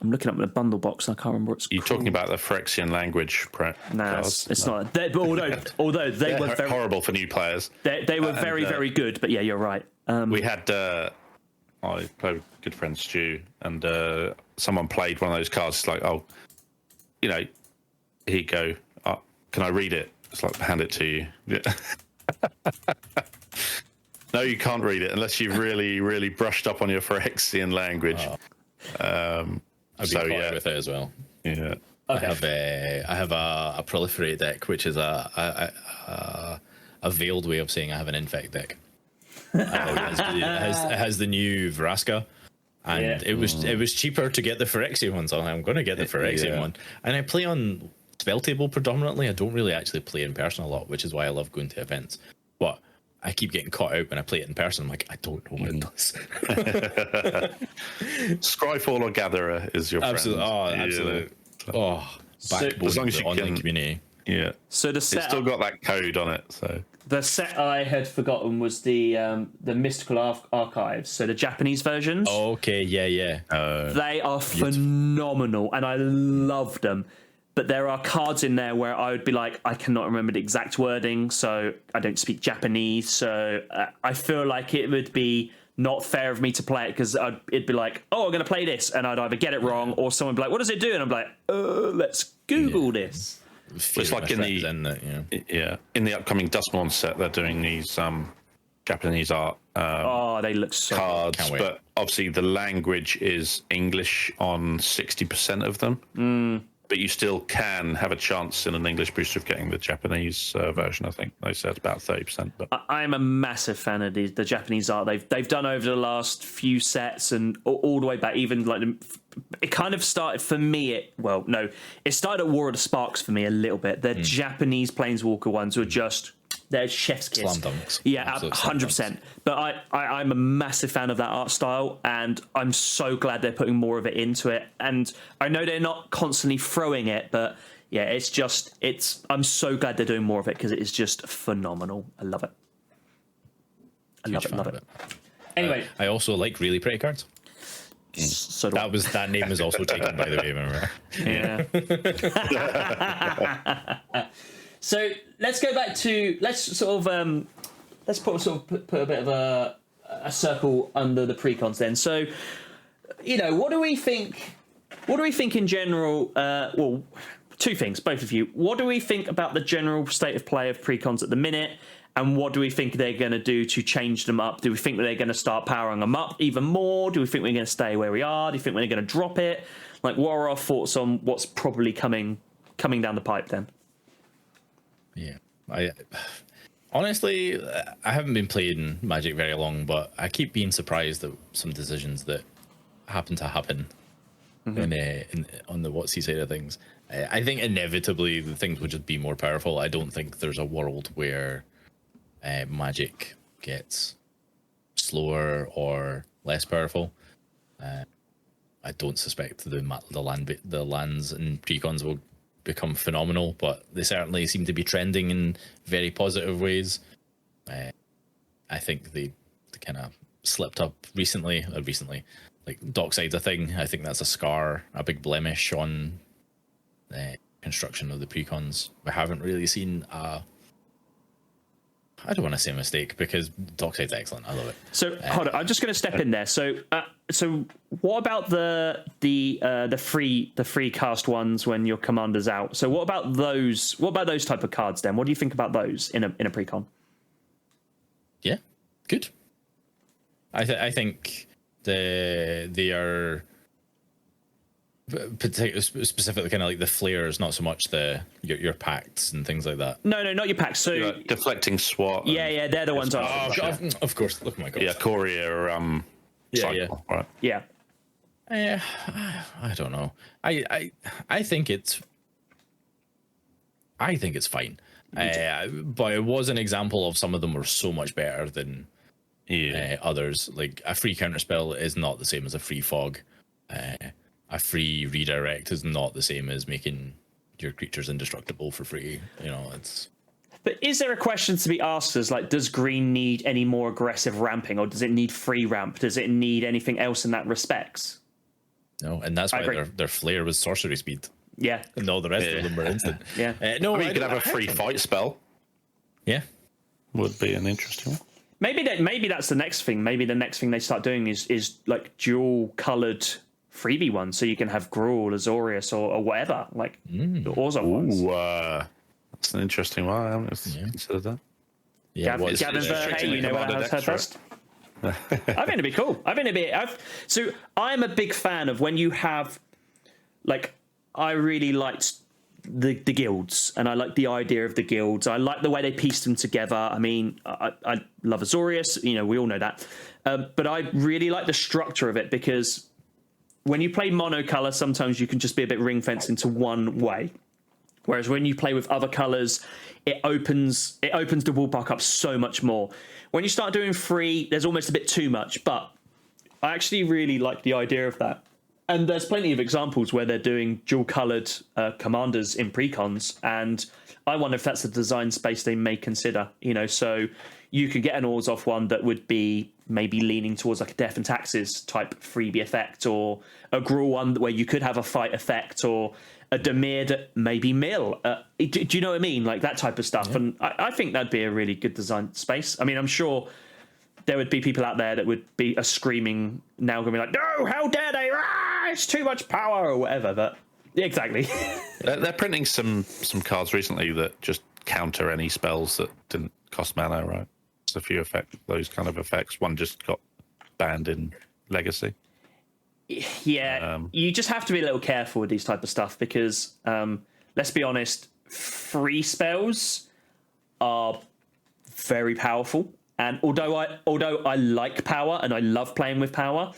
I'm looking up the bundle box and I can't remember what it's called. You're talking about the Phyrexian language cards? It's not. But although they were very, horrible for new players. They were very good, but yeah, you're right. We had I played with good friend Stu, and someone played one of those cards. It's like, here you go. Can I read it? It's like, hand it to you. Yeah. No, you can't read it unless you've really, really brushed up on your Phyrexian language. I've been caught with it as well. Yeah. Okay. I have a proliferate deck, which is a veiled way of saying I have an infect deck. It has the new Vraska. And it was cheaper to get the Phyrexian one, so I'm going to get the Phyrexian one. And I play on Spell Table predominantly. I don't really actually play in person a lot, which is why I love going to events. But I keep getting caught out when I play it in person. I'm like, I don't know what it does. Scryfall or Gatherer is your friend. Oh, absolutely. Oh, backbone as long as of you the online can, community. Yeah. So the set it's still got that code on it. So the set I had forgotten was the Mystical Archives, so the Japanese versions. Okay, yeah. They are phenomenal, and I love them. But there are cards in there where I would be like, I cannot remember the exact wording, so I don't speak Japanese. So I feel like it would be not fair of me to play it, because it'd be like, oh, I'm going to play this, and I'd either get it wrong, or someone would be like, what does it do? And I'm like, let's Google this. It's like in the upcoming Dustmourn set, they're doing these Japanese art they look so cards, but obviously the language is English on 60% of them. But you still can have a chance in an English booster of getting the Japanese version. I think they said about 30%. But I'm a massive fan of the Japanese art they've done over the last few sets, and all the way back. Even like it kind of started for me. It started at War of the Sparks for me a little bit. The Japanese Planeswalker ones were just. They're chef's kiss. Slam dunks. Yeah, 100%. But I'm a massive fan of that art style, and I'm so glad they're putting more of it into it. And I know they're not constantly throwing it, but yeah, I'm so glad they're doing more of it, because it is just phenomenal. I love it. Love it. Anyway, I also like Really Pretty cards. So that name is also taken, by the way, remember? Yeah. So let's go back to let's put a bit of a circle under the precons then. So, what do we think? What do we think in general? Well, two things, both of you. What do we think about the general state of play of precons at the minute? And what do we think they're going to do to change them up? Do we think that they're going to start powering them up even more? Do we think we're going to stay where we are? Do you think we're going to drop it? Like, what are our thoughts on what's probably coming down the pipe then? Yeah, I honestly haven't been playing Magic very long, but I keep being surprised at some decisions that happen to happen on the WotC side of things. I think inevitably the things would just be more powerful. I don't think there's a world where Magic gets slower or less powerful. I don't suspect the lands and precons will become phenomenal, but they certainly seem to be trending in very positive ways. I think they kind of slipped up recently, like Dockside's a thing. I think that's a big blemish on the construction of the precons. We haven't really seen I don't want to say a mistake, because Dockside's excellent. I love it. So hold on, I'm just going to step in there. So what about the free cast ones when your commander's out? So what about those? What about those type of cards then? What do you think about those in a precon? Yeah, good. I think they are specifically kind of like the flares, not so much your pacts and things like that. No, not your pacts. So deflecting SWAT. Yeah, they're the ones. Of course. Look, my God. Yeah, Courier. Cycle, right. Yeah. I don't know. I think it's fine. But it was an example of some of them were so much better than others. Like a free counterspell is not the same as a free fog. A free redirect is not the same as making your creatures indestructible for free. It's. But is there a question to be asked as like, does green need any more aggressive ramping, or does it need free ramp? Does it need anything else in that respects? No, and that's why their flare was sorcery speed. Yeah. And all the rest of them were instant. Yeah. No, you could have a free fight spell. Yeah. Would be an interesting one. Maybe that's the next thing. Maybe the next thing they start doing is like dual coloured freebie ones, so you can have Gruul, Azorius, or whatever, like the Orzo ones. That's an interesting one. I haven't considered that. Yeah, Gavin's hey, you know what I heard first? I think it'd be cool. So I'm a big fan of when you have, like, I really liked the guilds, and I like the idea of the guilds. I like the way they pieced them together. I mean, I love Azorius, you know, we all know that. But I really like the structure of it, because when you play monocolor, sometimes you can just be a bit ring-fenced into one way. Whereas when you play with other colors, it opens the ballpark up so much more. When you start doing free, there's almost a bit too much, but I actually really like the idea of that. And there's plenty of examples where they're doing dual-coloured commanders in Precons, and I wonder if that's a design space they may consider. You know, so you could get an Orzhov one that would be maybe leaning towards like a Death and Taxes type freebie effect, or a Gruul one where you could have a fight effect, or a Demir that maybe mill. Do you know what I mean? Like that type of stuff. Yeah. And I think that'd be a really good design space. I mean, I'm sure there would be people out there that would be screaming now, going to be like, no, how dare they? It's too much power, or whatever. But yeah, exactly. They're printing some cards recently that just counter any spells that didn't cost mana, right? There's a few those kind of effects. One just got banned in Legacy. Yeah, you just have to be a little careful with these type of stuff, because let's be honest, free spells are very powerful. And although I like power and I love playing with power,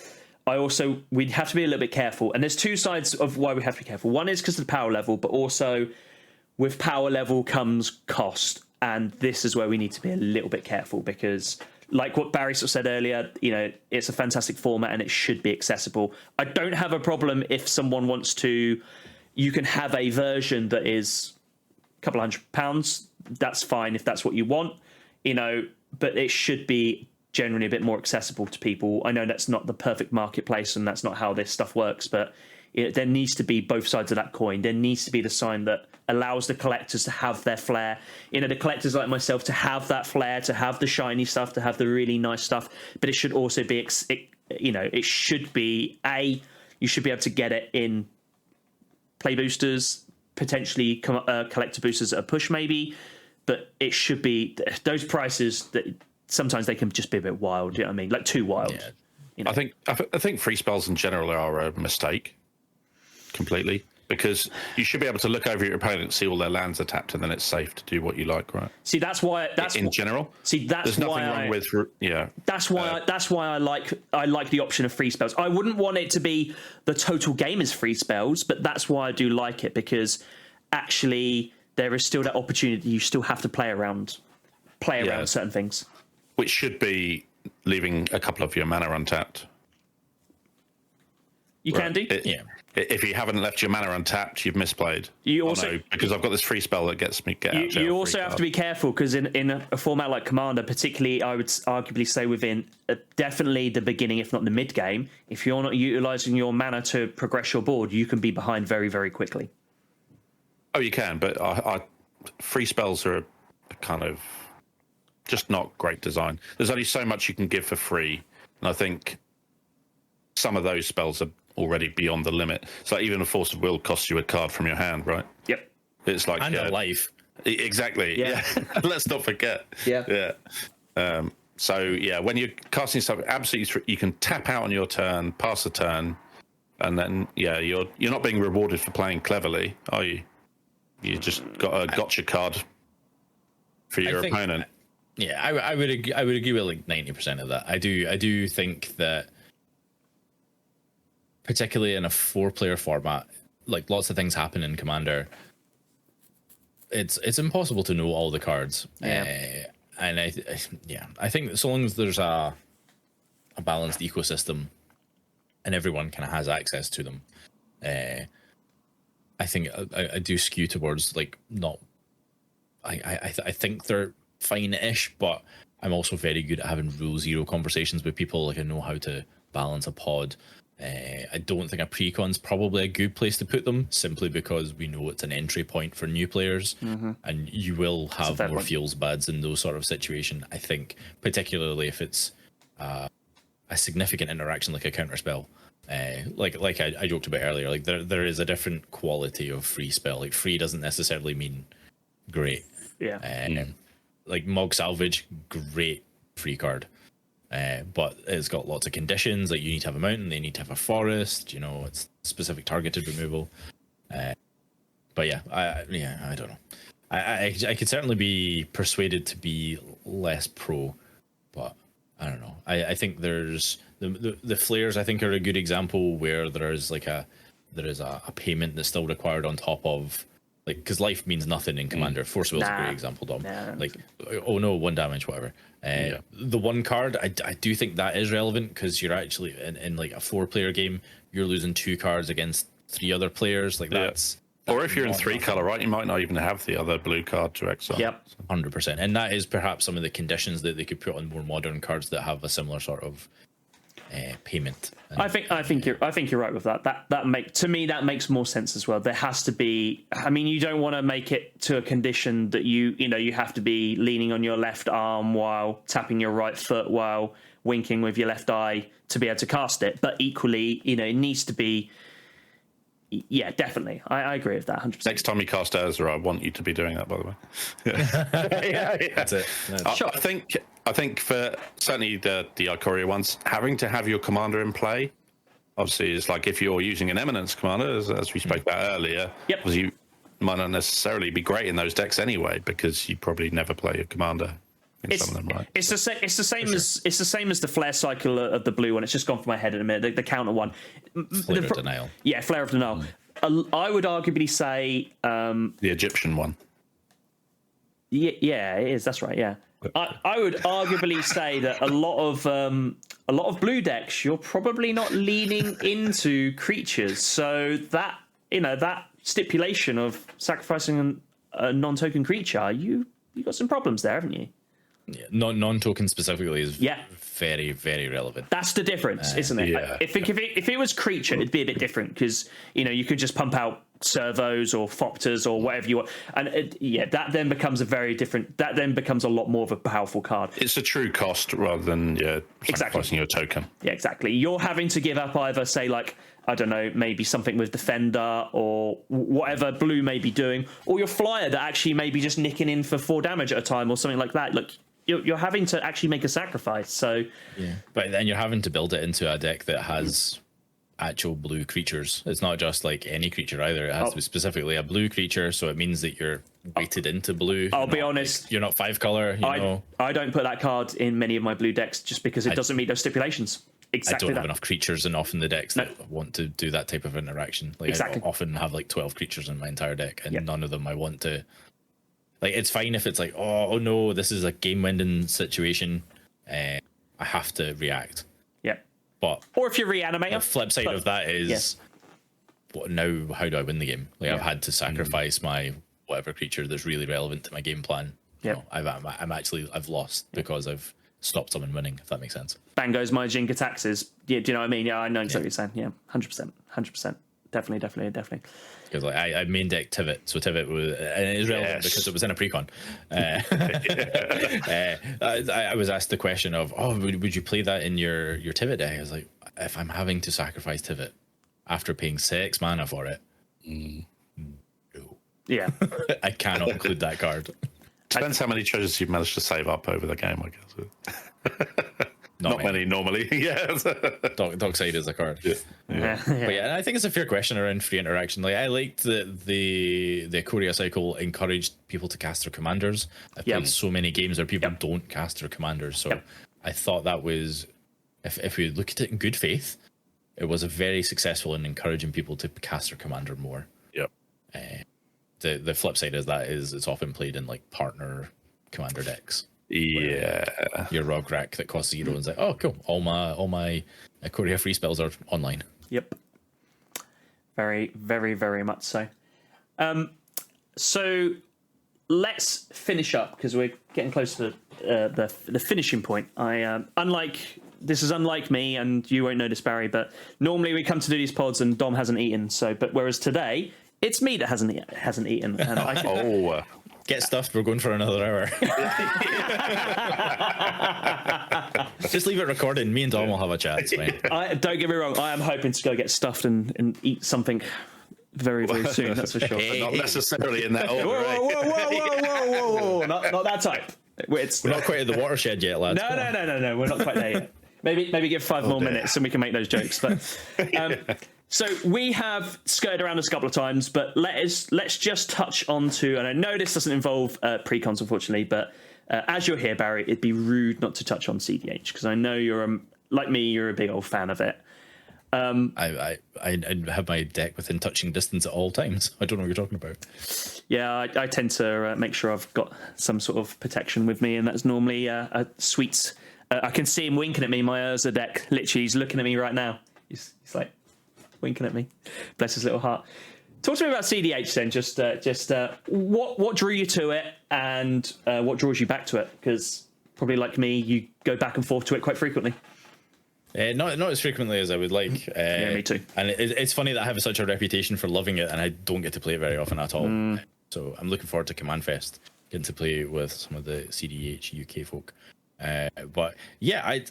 we'd have to be a little bit careful. And there's two sides of why we have to be careful. One is because of the power level, but also with power level comes cost. And this is where we need to be a little bit careful, because like what Barry sort of said earlier, you know, it's a fantastic format and it should be accessible. I don't have a problem if someone wants to, you can have a version that is a couple £100. That's fine if that's what you want, you know, but it should be generally a bit more accessible to people. I know that's not the perfect marketplace and that's not how this stuff works, but there needs to be both sides of that coin. There needs to be the sign that allows the collectors to have their flair. You know, the collectors like myself to have that flair, to have the shiny stuff, to have the really nice stuff. But it should also be, you know, it should be you should be able to get it in play boosters, potentially collector boosters at a push maybe. But it should be those prices that sometimes they can just be a bit wild. You know what I mean? Like too wild. Yeah. You know? I think free spells in general are a mistake completely, because you should be able to look over your opponent, see all their lands are tapped, and then it's safe to do what you like, right? See, that's why in general. See, that's there's nothing wrong with That's why I like the option of free spells. I wouldn't want it to be the total game is free spells, but that's why I do like it, because actually there is still that opportunity. You still have to play around certain things, which should be leaving a couple of your mana untapped. You can do. If you haven't left your mana untapped, you've misplayed. You also, because I've got this free spell that gets me get out. You also have to be careful, because in a format like Commander, particularly, I would arguably say within definitely the beginning, if not the mid game, if you're not utilizing your mana to progress your board, you can be behind very, very quickly. Oh, you can, but free spells are a kind of just not great design. There's only so much you can give for free, and I think some of those spells are already beyond the limit. So even a Force of Will costs you a card from your hand, right? Yep. It's like a life. Exactly. Yeah. Let's not forget. Yeah. So yeah, when you're casting stuff, absolutely, you can tap out on your turn, pass the turn, and then you're not being rewarded for playing cleverly, are you? You just got a gotcha card for your opponent. Yeah, I would agree with like 90% of that. I do think that, particularly in a 4-player format, like lots of things happen in Commander. It's impossible to know all the cards. Yeah. And I think that so long as there's a balanced ecosystem and everyone kind of has access to them, I think I do skew towards like not. I think they're fine-ish, but I'm also very good at having rule zero conversations with people. Like I know how to balance a pod. I don't think a Precon's probably a good place to put them, simply because we know it's an entry point for new players, and you will have more feels bads in those sort of situation. I think, particularly if it's a significant interaction like a counterspell. Like I joked about earlier, like there is a different quality of free spell. Like free doesn't necessarily mean great. Yeah. Like Mog Salvage, great free card. But it's got lots of conditions, like you need to have a mountain, they need to have a forest, you know, it's specific targeted removal. But yeah, I don't know. I could certainly be persuaded to be less pro, but I don't know. I think there's the flares. I think are a good example where there is a payment that's still required on top of, like, because life means nothing in Commander. Force Will's a great example, Dom. Like, oh no, 1 damage, whatever. The one card, I do think that is relevant, because you're actually in like a 4-player game, you're losing 2 cards against 3 other players. Like that's. Or if you're in 3 color, right, you might not even have the other blue card to exile. Yep, 100%. And that is perhaps some of the conditions that they could put on more modern cards that have a similar sort of payment. I think you're right with that. To me that makes more sense as well. There has to be. I mean, you don't want to make it to a condition that you have to be leaning on your left arm while tapping your right foot while winking with your left eye to be able to cast it. But equally, it needs to be. Yeah, definitely. I agree with that 100%. Next time you cast Ezra, I want you to be doing that, by the way. Yeah. That's it. Sure. I think for certainly the Ikoria ones, having to have your commander in play, obviously, it's like if you're using an Eminence commander, as we spoke about earlier, because you might not necessarily be great in those decks anyway, because you probably never play your commander. Some of them, right? It's the same as the flare cycle of the blue one. It's just gone from my head in a minute. The counter one, Flare of Denial. Yeah, Flare of Denial. I would arguably say the Egyptian one. Yeah, it is. That's right. Yeah, I would arguably say that a lot of blue decks, you're probably not leaning into creatures. So that that stipulation of sacrificing a non-token creature, you got some problems there, haven't you? Yeah, non-token specifically is very, very relevant. That's the difference, isn't it? Yeah. If it was creature, it'd be a bit different, because you could just pump out servos or Fopters or whatever you want, and that then becomes that then becomes a lot more of a powerful card. It's a true cost rather than sacrificing your token. Yeah, exactly. You're having to give up either, say, like, I don't know, maybe something with Defender or whatever blue may be doing, or your flyer that actually may be just nicking in for 4 damage at a time or something like that. Look, you're having to actually make a sacrifice. So yeah, but then you're having to build it into a deck that has actual blue creatures. It's not just like any creature either. It has to be specifically a blue creature, so it means that you're weighted into blue. I'll be honest, you're not 5 color. I don't put that card in many of my blue decks just because it doesn't meet those stipulations. Exactly. I don't have enough creatures enough in the decks that want to do that type of interaction. Like, I often have like 12 creatures in my entire deck, and none of them I want to. Like, it's fine if it's like, oh no, this is a game-ending situation. I have to react. Yeah. But or if you reanimate. The flip side of that is, what now? How do I win the game? Like, I've had to sacrifice my whatever creature that's really relevant to my game plan. Yeah. I've lost because I've stopped someone winning. If that makes sense. Bang goes my Jink attacks. Do you know what I mean? Yeah, I know exactly what you're saying. Yeah, 100%. Definitely. Because like I main deck Tivit, so Tivit was, and it is relevant because it was in a precon. I was asked the question of, would you play that in your Tivit deck? I was like, if I'm having to sacrifice Tivit after paying 6 mana for it, no. Yeah, I cannot include that card. Depends how many treasures you've managed to save up over the game, I guess. Not many normally. Yeah. Dockside is a card. Yeah. But yeah, I think it's a fair question around free interaction. Like, I liked that the Ikoria cycle encouraged people to cast their commanders. I've played so many games where people don't cast their commanders. So I thought that was, if we look at it in good faith, it was a very successful in encouraging people to cast their commander more. Yep. The flip side of that is it's often played in like partner commander decks. Yeah, your Rog Rack that costs 0 and it's like, oh cool, all my Ikoria free spells are online. Yep, very, very, very much so. So let's finish up because we're getting close to the finishing point. This is unlike me, and you won't notice, Barry, but normally we come to do these pods and Dom hasn't eaten. But whereas today it's me that hasn't eaten. And I think get stuffed, we're going for another hour. Just leave it recording. Me and Dom will have a chat. It's fine. Don't get me wrong, I am hoping to go get stuffed and eat something very, very soon, that's for sure. Not necessarily in that order. Whoa. Not that type. We're not quite at the watershed yet, lads. No, we're not quite there yet. Maybe give 5 more minutes and we can make those jokes. But So we have skirted around this a couple of times, but let's just touch on to, and I know this doesn't involve Precons, unfortunately, but as you're here, Barry, it'd be rude not to touch on cEDH, because I know you're, like me, you're a big old fan of it. I have my deck within touching distance at all times. I don't know what you're talking about. Yeah, I tend to make sure I've got some sort of protection with me, and that's normally a sweet. I can see him winking at me. My Urza deck, literally, he's looking at me right now. He's like winking at me. Bless his little heart. Talk to me about cEDH then. Just what drew you to it, and what draws you back to it? Because probably like me, you go back and forth to it quite frequently. Not as frequently as I would like. Yeah, me too. And it's funny that I have such a reputation for loving it, and I don't get to play it very often at all. So I'm looking forward to Command Fest, getting to play with some of the cEDH UK folk. But yeah, I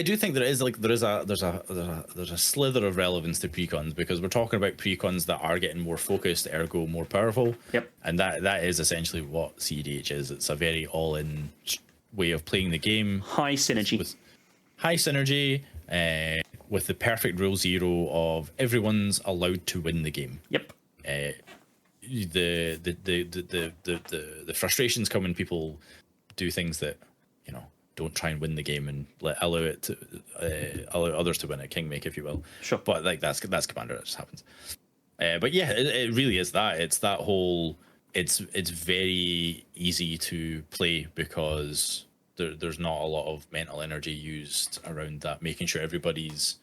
do think there's a slither of relevance to precons, because we're talking about precons that are getting more focused, ergo more powerful. Yep. And that is essentially what cEDH is. It's a very all-in way of playing the game. High synergy. With high synergy, with the perfect rule zero of everyone's allowed to win the game. Yep. The frustrations come when people do things that, don't try and win the game and allow others to win it, kingmake, if you will. Sure. But like that's Commander, that just happens. But yeah, it really is that. It's that whole. It's very easy to play because there's not a lot of mental energy used around that, making sure everybody's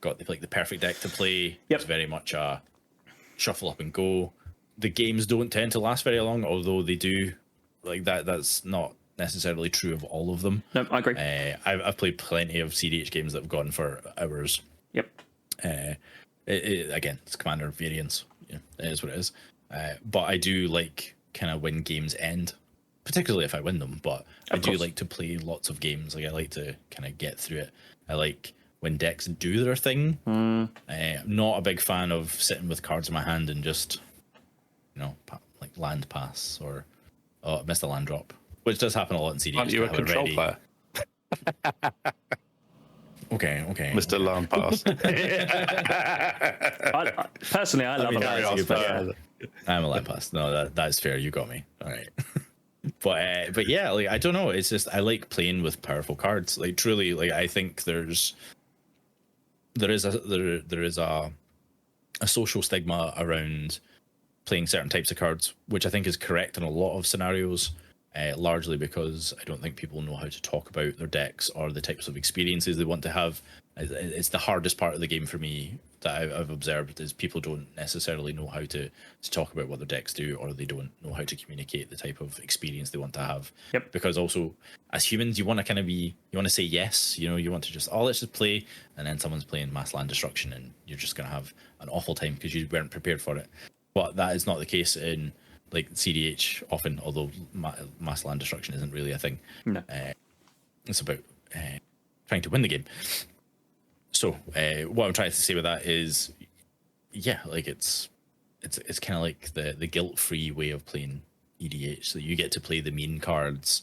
got the perfect deck to play. Yep. It's very much a shuffle up and go. The games don't tend to last very long, although they do. Like that's not necessarily true of all of them. No, I agree. I've played plenty of cEDH games that have gone for hours. Yep. Again, it's Commander variance. It is what it is. But I do like kind of when games end, particularly if I win them. But I do like to play lots of games. Like I like to kind of get through it. I like when decks do their thing. I'm not a big fan of sitting with cards in my hand and just, like land pass or I missed a land drop, which does happen a lot in cEDH. Aren't you a control player? Okay. Mr. Land Pass. Personally, I love it. I'm a land pass. No, that is fair. You got me. All right. But yeah, like I don't know. It's just I like playing with powerful cards. Like truly, like I think there is a social stigma around playing certain types of cards, which I think is correct in a lot of scenarios. Largely because I don't think people know how to talk about their decks or the types of experiences they want to have. It's the hardest part of the game for me that I've observed is people don't necessarily know how to talk about what their decks do, or they don't know how to communicate the type of experience they want to have. Yep. Because also as humans, you want to say yes, you want to just, let's just play, and then someone's playing mass land destruction and you're just going to have an awful time because you weren't prepared for it. But that is not the case in like cEDH often, although mass land destruction isn't really a thing. No. It's about trying to win the game. So what I'm trying to say with that is, yeah, like it's kind of like the guilt-free way of playing EDH. So you get to play the mean cards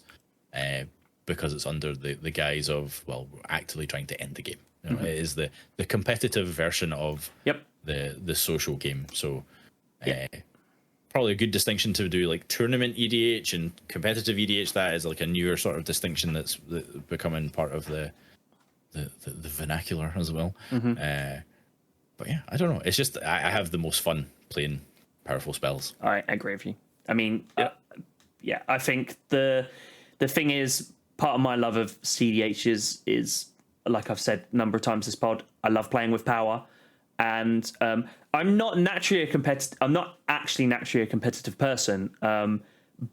because it's under the guise of, well, we're actively trying to end the game. It is the competitive version of the social game. So probably a good distinction to do, like tournament EDH and competitive EDH. That is like a newer sort of distinction that's becoming part of the vernacular as well. But yeah, I don't know. It's just I have the most fun playing powerful spells. I agree with you. I mean, I think the thing is, part of my love of cEDH is like I've said a number of times this pod, I love playing with power. And I'm not actually naturally a competitive person.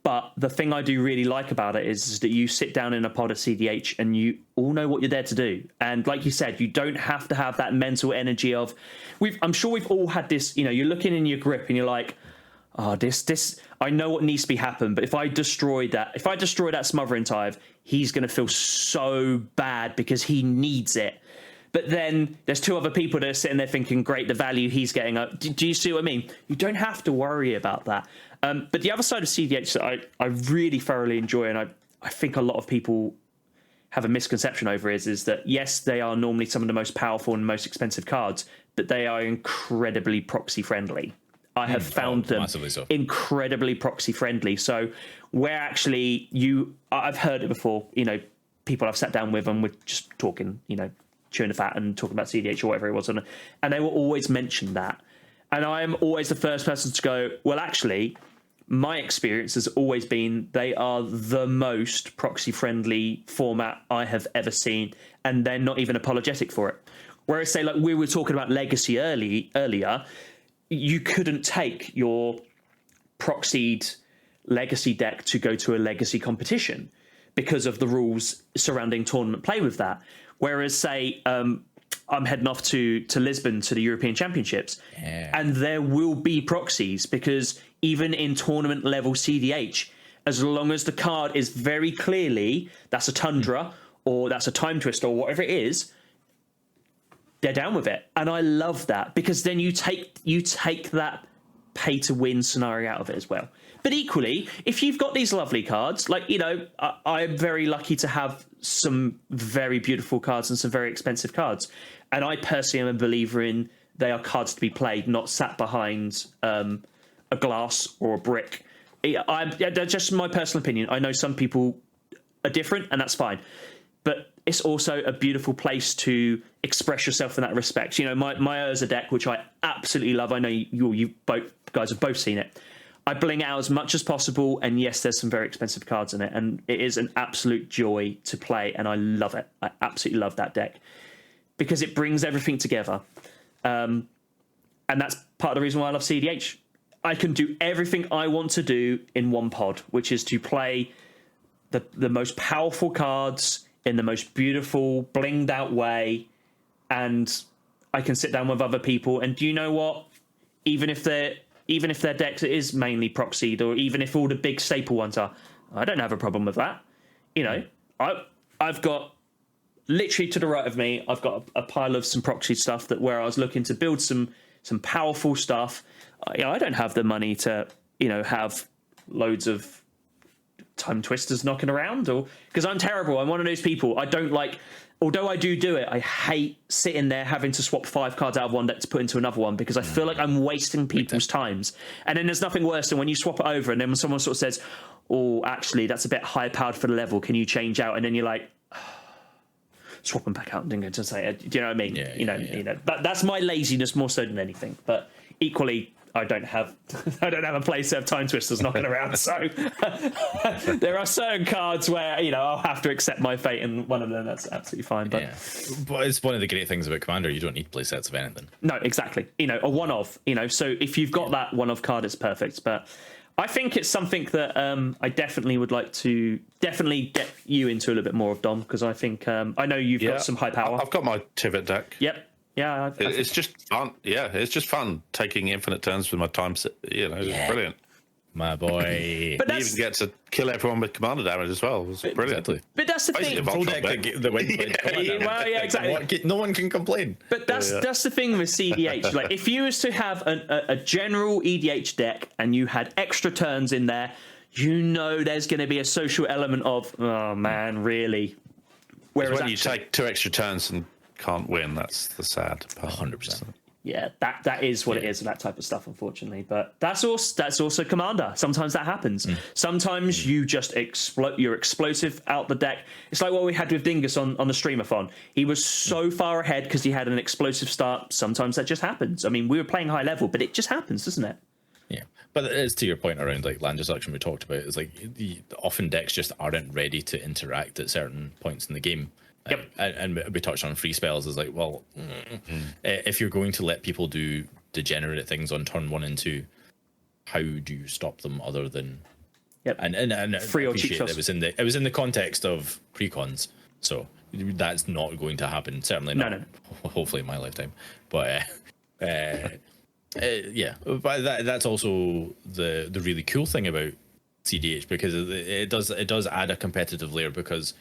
But the thing I do really like about it is that you sit down in a pod of cEDH and you all know what you're there to do. And like you said, you don't have to have that mental energy of. I'm sure we've all had this. You're looking in your grip and you're like, this. I know what needs to be happen, but if I destroy that Smothering Tithe, he's going to feel so bad because he needs it. But then there's two other people that are sitting there thinking, great, the value he's getting up. Do you see what I mean? You don't have to worry about that. But the other side of cEDH that I really thoroughly enjoy, and I think a lot of people, have a misconception over is that yes, they are normally some of the most powerful and most expensive cards, but they are incredibly proxy friendly. I have found them incredibly proxy friendly. So where actually I've heard it before, people I've sat down with and we're just talking, chewing the fat and talking about cEDH or whatever it was. And they will always mention that. And I am always the first person to go, well, actually, my experience has always been they are the most proxy-friendly format I have ever seen, and they're not even apologetic for it. Whereas, say, like we were talking about Legacy earlier, you couldn't take your proxied Legacy deck to go to a Legacy competition because of the rules surrounding tournament play with that. Whereas, say, I'm heading off to Lisbon to the European Championships, and there will be proxies because even in tournament level cEDH, as long as the card is very clearly that's a Tundra or that's a Time Twister or whatever it is, they're down with it. And I love that because then you take that pay to win scenario out of it as well. But equally, if you've got these lovely cards, like, I'm very lucky to have some very beautiful cards and some very expensive cards. And I personally am a believer in they are cards to be played, not sat behind a glass or a brick. That's just my personal opinion. I know some people are different, and that's fine. But it's also a beautiful place to express yourself in that respect. My Urza deck, which I absolutely love. I know you both guys have both seen it. I bling out as much as possible, and yes, there's some very expensive cards in it, and it is an absolute joy to play, and I love it. I absolutely love that deck because it brings everything together, and that's part of the reason why I love cEDH. I can do everything I want to do in one pod, which is to play the most powerful cards in the most beautiful, blinged out way, and I can sit down with other people, and do you know what? Even if their decks is mainly proxied, or even if all the big staple ones are, I don't have a problem with that. I've got literally to the right of me, I've got a pile of some proxy stuff where I was looking to build some powerful stuff. I don't have the money to have loads of Time Twisters knocking around, or because I'm terrible. I'm one of those people. I don't like. Although I do it, I hate sitting there having to swap 5 cards out of one deck to put into another one because I feel like I'm wasting people's times. And then there's nothing worse than when you swap it over and then when someone sort of says, oh, actually, that's a bit high powered for the level. Can you change out? And then you're like, swap them back out and then just say, do you know what I mean? Yeah. That's my laziness more so than anything. But equally, I don't have a place to have Time Twisters knocking around. So there are certain cards where I'll have to accept my fate, and one of them that's absolutely fine. But it's one of the great things about Commander. You don't need play sets of anything. No, exactly. A one of. So if you've got that one of card, it's perfect. But I think it's something that I definitely would like to get you into a little bit more of, Dom, because I think I know you've got some high power. I've got my Tivit deck. Yep. Yeah, it's just fun. Yeah, it's just fun taking infinite turns with my time. It's brilliant. My boy. But you even get to kill everyone with commander damage as well. It was brilliant. Exactly. But that's the thing. Well, yeah, exactly. No one can complain. But that's the thing with cEDH. Like, if you was to have a general EDH deck and you had extra turns in there, there's going to be a social element of, oh man, really. Whereas when you take 2 extra turns and can't win, that's the sad part. 100%. Yeah, that is what it is, and that type of stuff, unfortunately. But that's also Commander. Sometimes that happens. Sometimes you just explode. You're explosive out the deck. It's like what we had with Dingus on the Streamathon. He was so far ahead because he had an explosive start. Sometimes that just happens. I mean, we were playing high level, but it just happens, doesn't it? Yeah, but it's to your point around like land destruction we talked about. It's like often decks just aren't ready to interact at certain points in the game. Yep. And we touched on free spells as like, well, if you're going to let people do degenerate things on turn 1 and 2, how do you stop them other than? Yep. And free or cheap shots. It was in the context of precons, so that's not going to happen. Certainly not. No. Hopefully in my lifetime, but yeah. But that's also the really cool thing about cEDH, because it does add a competitive layer, because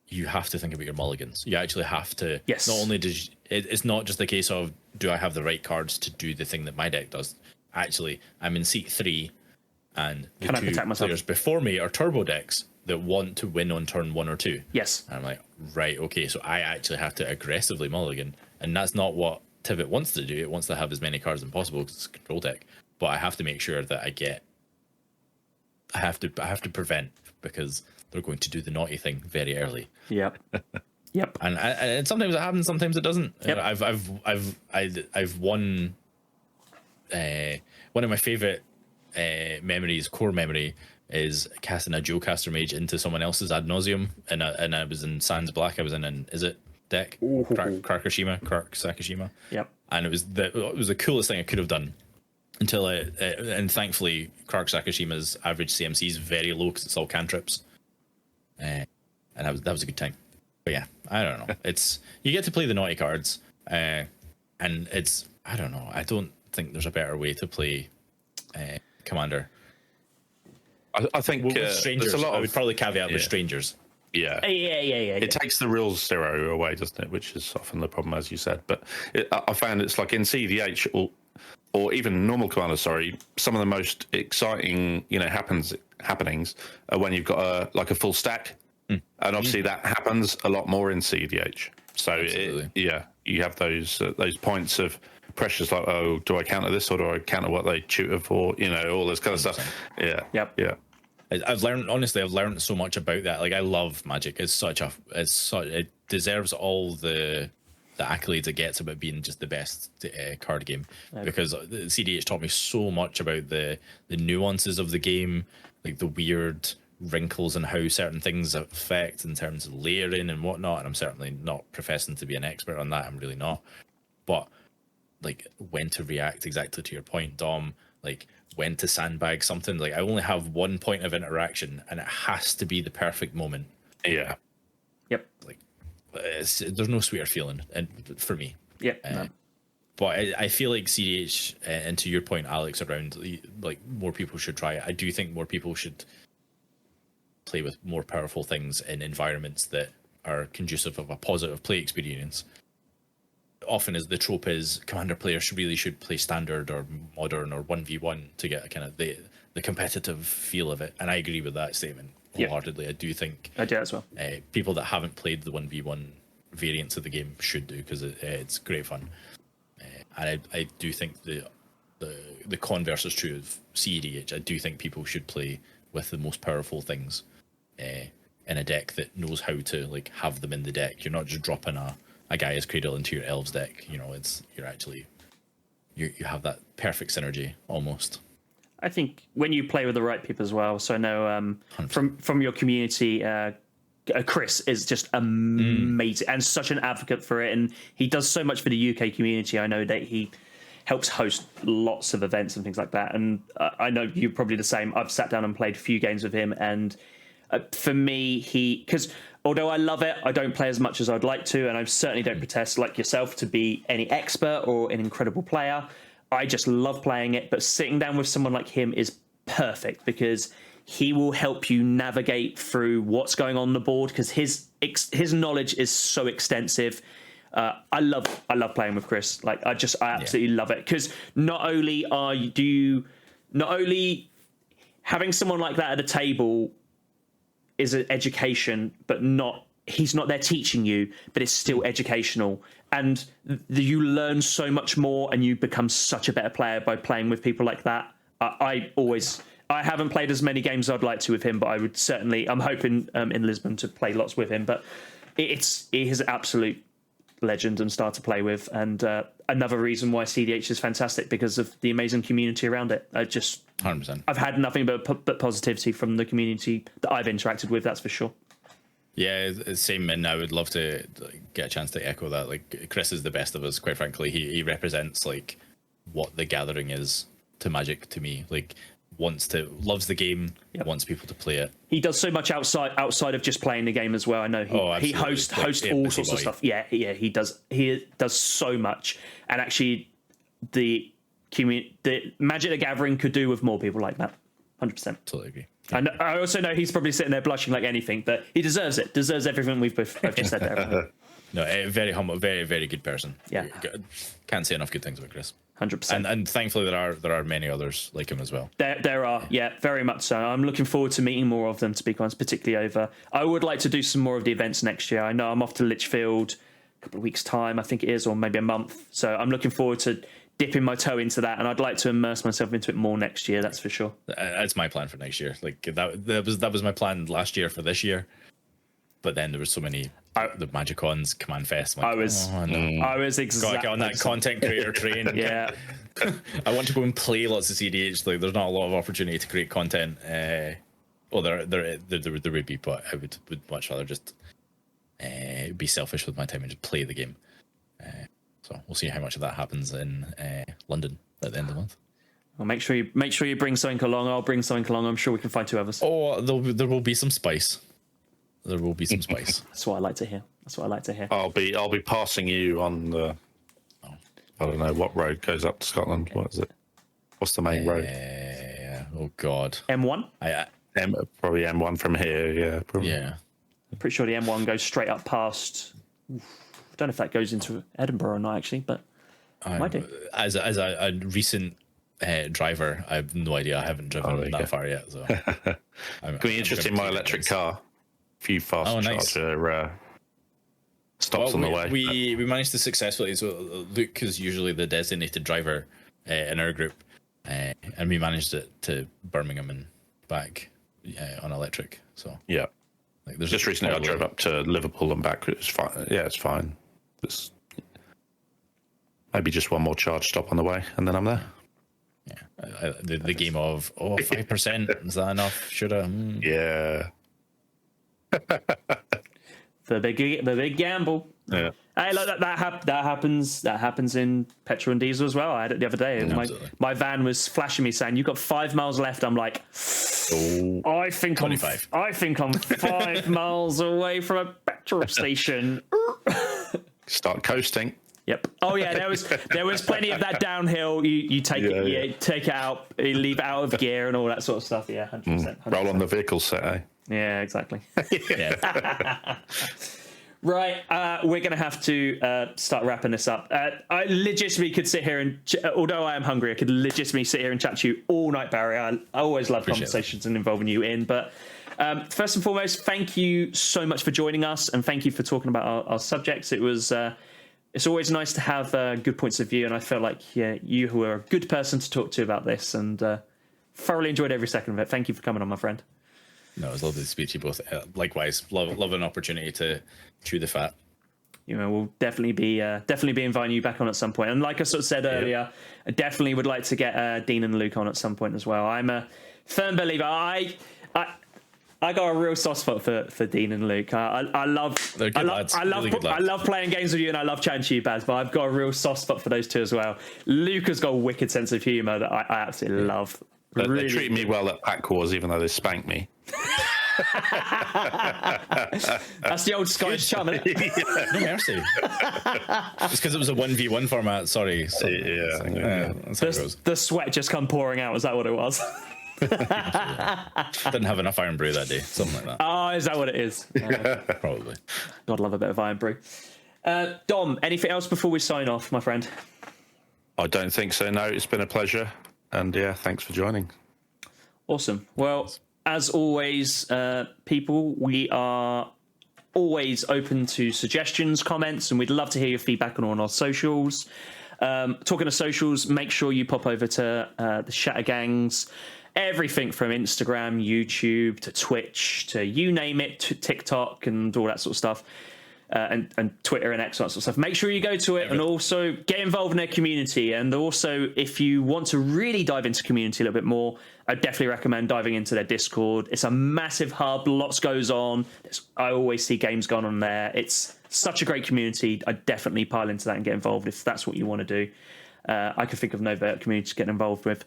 you have to think about your mulligans. You actually have to. Yes. Not only it's not just the case of, do I have the right cards to do the thing that my deck does? Actually, I'm in seat 3, and the 2 players before me are turbo decks. that want to win on turn 1 or 2. Yes. And I'm like, right, okay, so I actually have to aggressively mulligan, and that's not what Tivit wants to do. It wants to have as many cards as possible because it's a control deck. But I have to make sure that I have to prevent, because they're going to do the naughty thing very early. Yep. Yep. And sometimes it happens, sometimes it doesn't. Yep. I've won. One of my favorite memories, core memory, is casting a Geocaster Mage into someone else's Ad Nauseam, and I was in Sans Black. I was in an Is It deck, Kark Sakashima. Yep. And it was the coolest thing I could have done until and thankfully Kark Sakashima's average CMC is very low because it's all cantrips, and that was a good time. But yeah, I don't know. It's, you get to play the naughty cards, and it's, I don't know. I don't think there's a better way to play Commander. I think With strangers, there's a lot I of, would probably caveat with strangers. Yeah. It takes the real zero away, doesn't it? Which is often the problem, as you said. But I found it's like in cEDH or even normal Commander, some of the most exciting, happenings are when you've got a full stack. And obviously that happens a lot more in cEDH. So you have those points of pressures like, oh, do I counter this or do I counter what they tutor for? All this kind of stuff. Yeah. Yep. Yeah. I've learned so much about that. Like, I love Magic. It deserves all the accolades it gets about being just the best card game. Okay. Because cEDH taught me so much about the nuances of the game, like the weird wrinkles and how certain things affect in terms of layering and whatnot. And I'm certainly not professing to be an expert on that. I'm really not. But like, when to react, exactly to your point, Dom, like when to sandbag something. Like, I only have one point of interaction and it has to be the perfect moment. Yeah. Yep. Like, there's no sweeter feeling, and for me. Yep. No. But I feel like cEDH, and to your point, Alex, around like more people should try it. I do think more people should play with more powerful things in environments that are conducive of a positive play experience. Often, as the trope is, Commander players should play standard or modern or 1v1 to get a kind of the competitive feel of it. And I agree with that statement wholeheartedly. Yep. I do think I do as well. People that haven't played the 1v1 variants of the game should do, because it's great fun. And I do think the converse is true of cEDH. I do think people should play with the most powerful things in a deck that knows how to like have them in the deck. You're not just dropping a Gaia's Cradle into your Elves deck. You have that perfect synergy almost. I think when you play with the right people as well. So I know from your community, Chris is just amazing and such an advocate for it, and he does so much for the UK community. I know that he helps host lots of events and things like that, and I know you're probably the same. I've sat down and played a few games with him, and for me, because although I love it, I don't play as much as I'd like to, and I certainly don't protest like yourself to be any expert or an incredible player. I just love playing it, but sitting down with someone like him is perfect, because he will help you navigate through what's going on the board, because his knowledge is so extensive. I love playing with Chris. Like, I absolutely love it, because not only having someone like that at the table is an education, but he's not there teaching you, but it's still educational, and you learn so much more, and you become such a better player by playing with people like that. I haven't played as many games as I'd like to with him, but I would certainly. I'm hoping in Lisbon to play lots with him. But he is an absolute legend and star to play with, and another reason why cEDH is fantastic, because of the amazing community around it. 100%. I've had nothing but positivity from the community that I've interacted with. That's for sure. Yeah, same, and I would love to get a chance to echo that. Like, Chris is the best of us, quite frankly. He represents like what the Gathering is to Magic to me. Like, loves the game, wants people to play it. He does so much outside of just playing the game as well. I know he hosts all sorts of stuff. Yeah, he does. He does so much, and actually, the Magic the Gathering could do with more people like that. 100%. Totally agree. And I also know he's probably sitting there blushing like anything, but he deserves it. Deserves everything we've just said there. No, very humble, very, very good person. Yeah. Can't say enough good things about Chris. 100%. And thankfully there are many others like him as well. There are, yeah, very much so. I'm looking forward to meeting more of them, to be honest, particularly over. I would like to do some more of the events next year. I know I'm off to Lichfield a couple of weeks' time, I think it is, or maybe a month. So I'm looking forward to dipping my toe into that, and I'd like to immerse myself into it more next year. That's for sure. That's my plan for next year. Like that was my plan last year for this year, but then there was so many the Magicons, Command Fest. Like, I was exactly got on that content creator train. Yeah, I want to go and play lots of cEDH. Like, there's not a lot of opportunity to create content. Well, there would be, but I would much rather just be selfish with my time and just play the game. So we'll see how much of that happens in London at the end of the month. Well, make sure you bring something along. I'll bring something along. I'm sure we can find two others. Oh, there will be some spice. There will be some spice. That's what I like to hear. I'll be passing you on the. I don't know what road goes up to Scotland. What is it? What's the main road? Oh God. M1. Probably M1 from here. Yeah. Probably. Yeah. I'm pretty sure the M1 goes straight up past. I don't know if that goes into Edinburgh or not, actually, but might do. As a recent driver, I have no idea. I haven't driven that far yet. So Can be interested in my electric car. A few fast charger stops on the way. We managed to successfully. So Luke is usually the designated driver in our group, and we managed it to Birmingham and back on electric. So yeah. Like, there's just recently I drove up to Liverpool and back. It's fine. Yeah, it's fine. There's maybe just one more charge stop on the way, and then I'm there. Yeah, the game of 5%, is that enough? Should I? Yeah. the big gamble. Yeah. Hey, look, that happens in petrol and diesel as well. I had it the other day. My van was flashing me saying, "You've got 5 miles left." I'm like, I think 25. I'm 5 miles away from a petrol station. Start coasting. Yep. Oh yeah, there was plenty of that downhill. You take it out, you leave it out of gear and all that sort of stuff. Yeah, 100%. Roll on the vehicle set, eh? Yeah, exactly. Right, we're going to have to start wrapping this up. I legitimately could sit here and, although I am hungry, I could legitimately sit here and chat to you all night, Barry. I always love conversations and involving you in. But first and foremost, thank you so much for joining us, and thank you for talking about our subjects. It was it's always nice to have good points of view, and I felt like you were a good person to talk to about this, and thoroughly enjoyed every second of it. Thank you for coming on, my friend. No, it was lovely to speak to you both. Likewise, love an opportunity to chew the fat. We'll definitely be inviting you back on at some point. And like I sort of said earlier, I definitely would like to get Dean and Luke on at some point as well. I'm a firm believer. I got a real soft spot for Dean and Luke. I love playing games with you, and I love chatting to you, Baz. But I've got a real soft spot for those two as well. Luke has got a wicked sense of humour that I absolutely love. They treat me well at Pack Wars, even though they spank me. That's the old Scottish charm, isn't it? No mercy. It's because it was a 1v1 format. Sorry. That's how it goes. The sweat just come pouring out. Is that what it was? Didn't have enough Iron Brew that day. Something like that. Oh, is that what it is? Probably. God, love a bit of Iron Brew. Dom, anything else before we sign off, my friend? I don't think so. No, it's been a pleasure. And thanks for joining. Awesome. Well, as always, people, we are always open to suggestions, comments, and we'd love to hear your feedback on our socials. Talking of socials, make sure you pop over to the Shattergangs. Everything from Instagram, YouTube, to Twitch, to you name it, to TikTok and all that sort of stuff. And Twitter and X, that sort of stuff. Make sure you go to it and also get involved in their community. And also, if you want to really dive into community a little bit more, I definitely recommend diving into their Discord. It's a massive hub. Lots goes on. I always see games going on there. It's such a great community. I definitely pile into that and get involved if that's what you want to do. I can think of no better community to get involved with.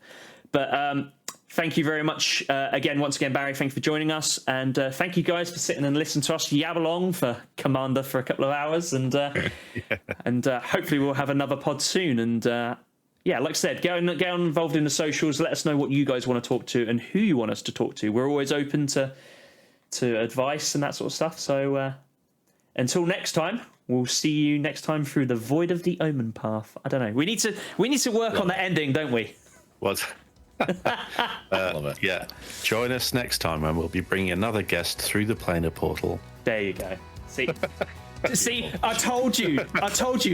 But thank you very much once again, Barry. Thank you for joining us, and thank you guys for sitting and listening to us yab along for Commander for a couple of hours, and and hopefully we'll have another pod soon. And like I said, get on involved in the socials. Let us know what you guys want to talk to and who you want us to talk to. We're always open to advice and that sort of stuff. So until next time, we'll see you next time through the Void of the Omen path. I don't know. We need to work on the ending, don't we? What? Love it. Yeah. Join us next time when we'll be bringing another guest through the planar portal. There you go. See, I told you,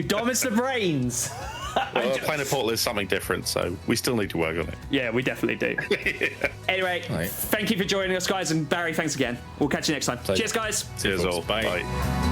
Dom is the brains. Well, planar portal is something different, so we still need to work on it. Yeah, we definitely do. Anyway, Thank you for joining us, guys, and Barry, thanks again. We'll catch you next time. Cheers, guys. Cheers all. Bye. Bye.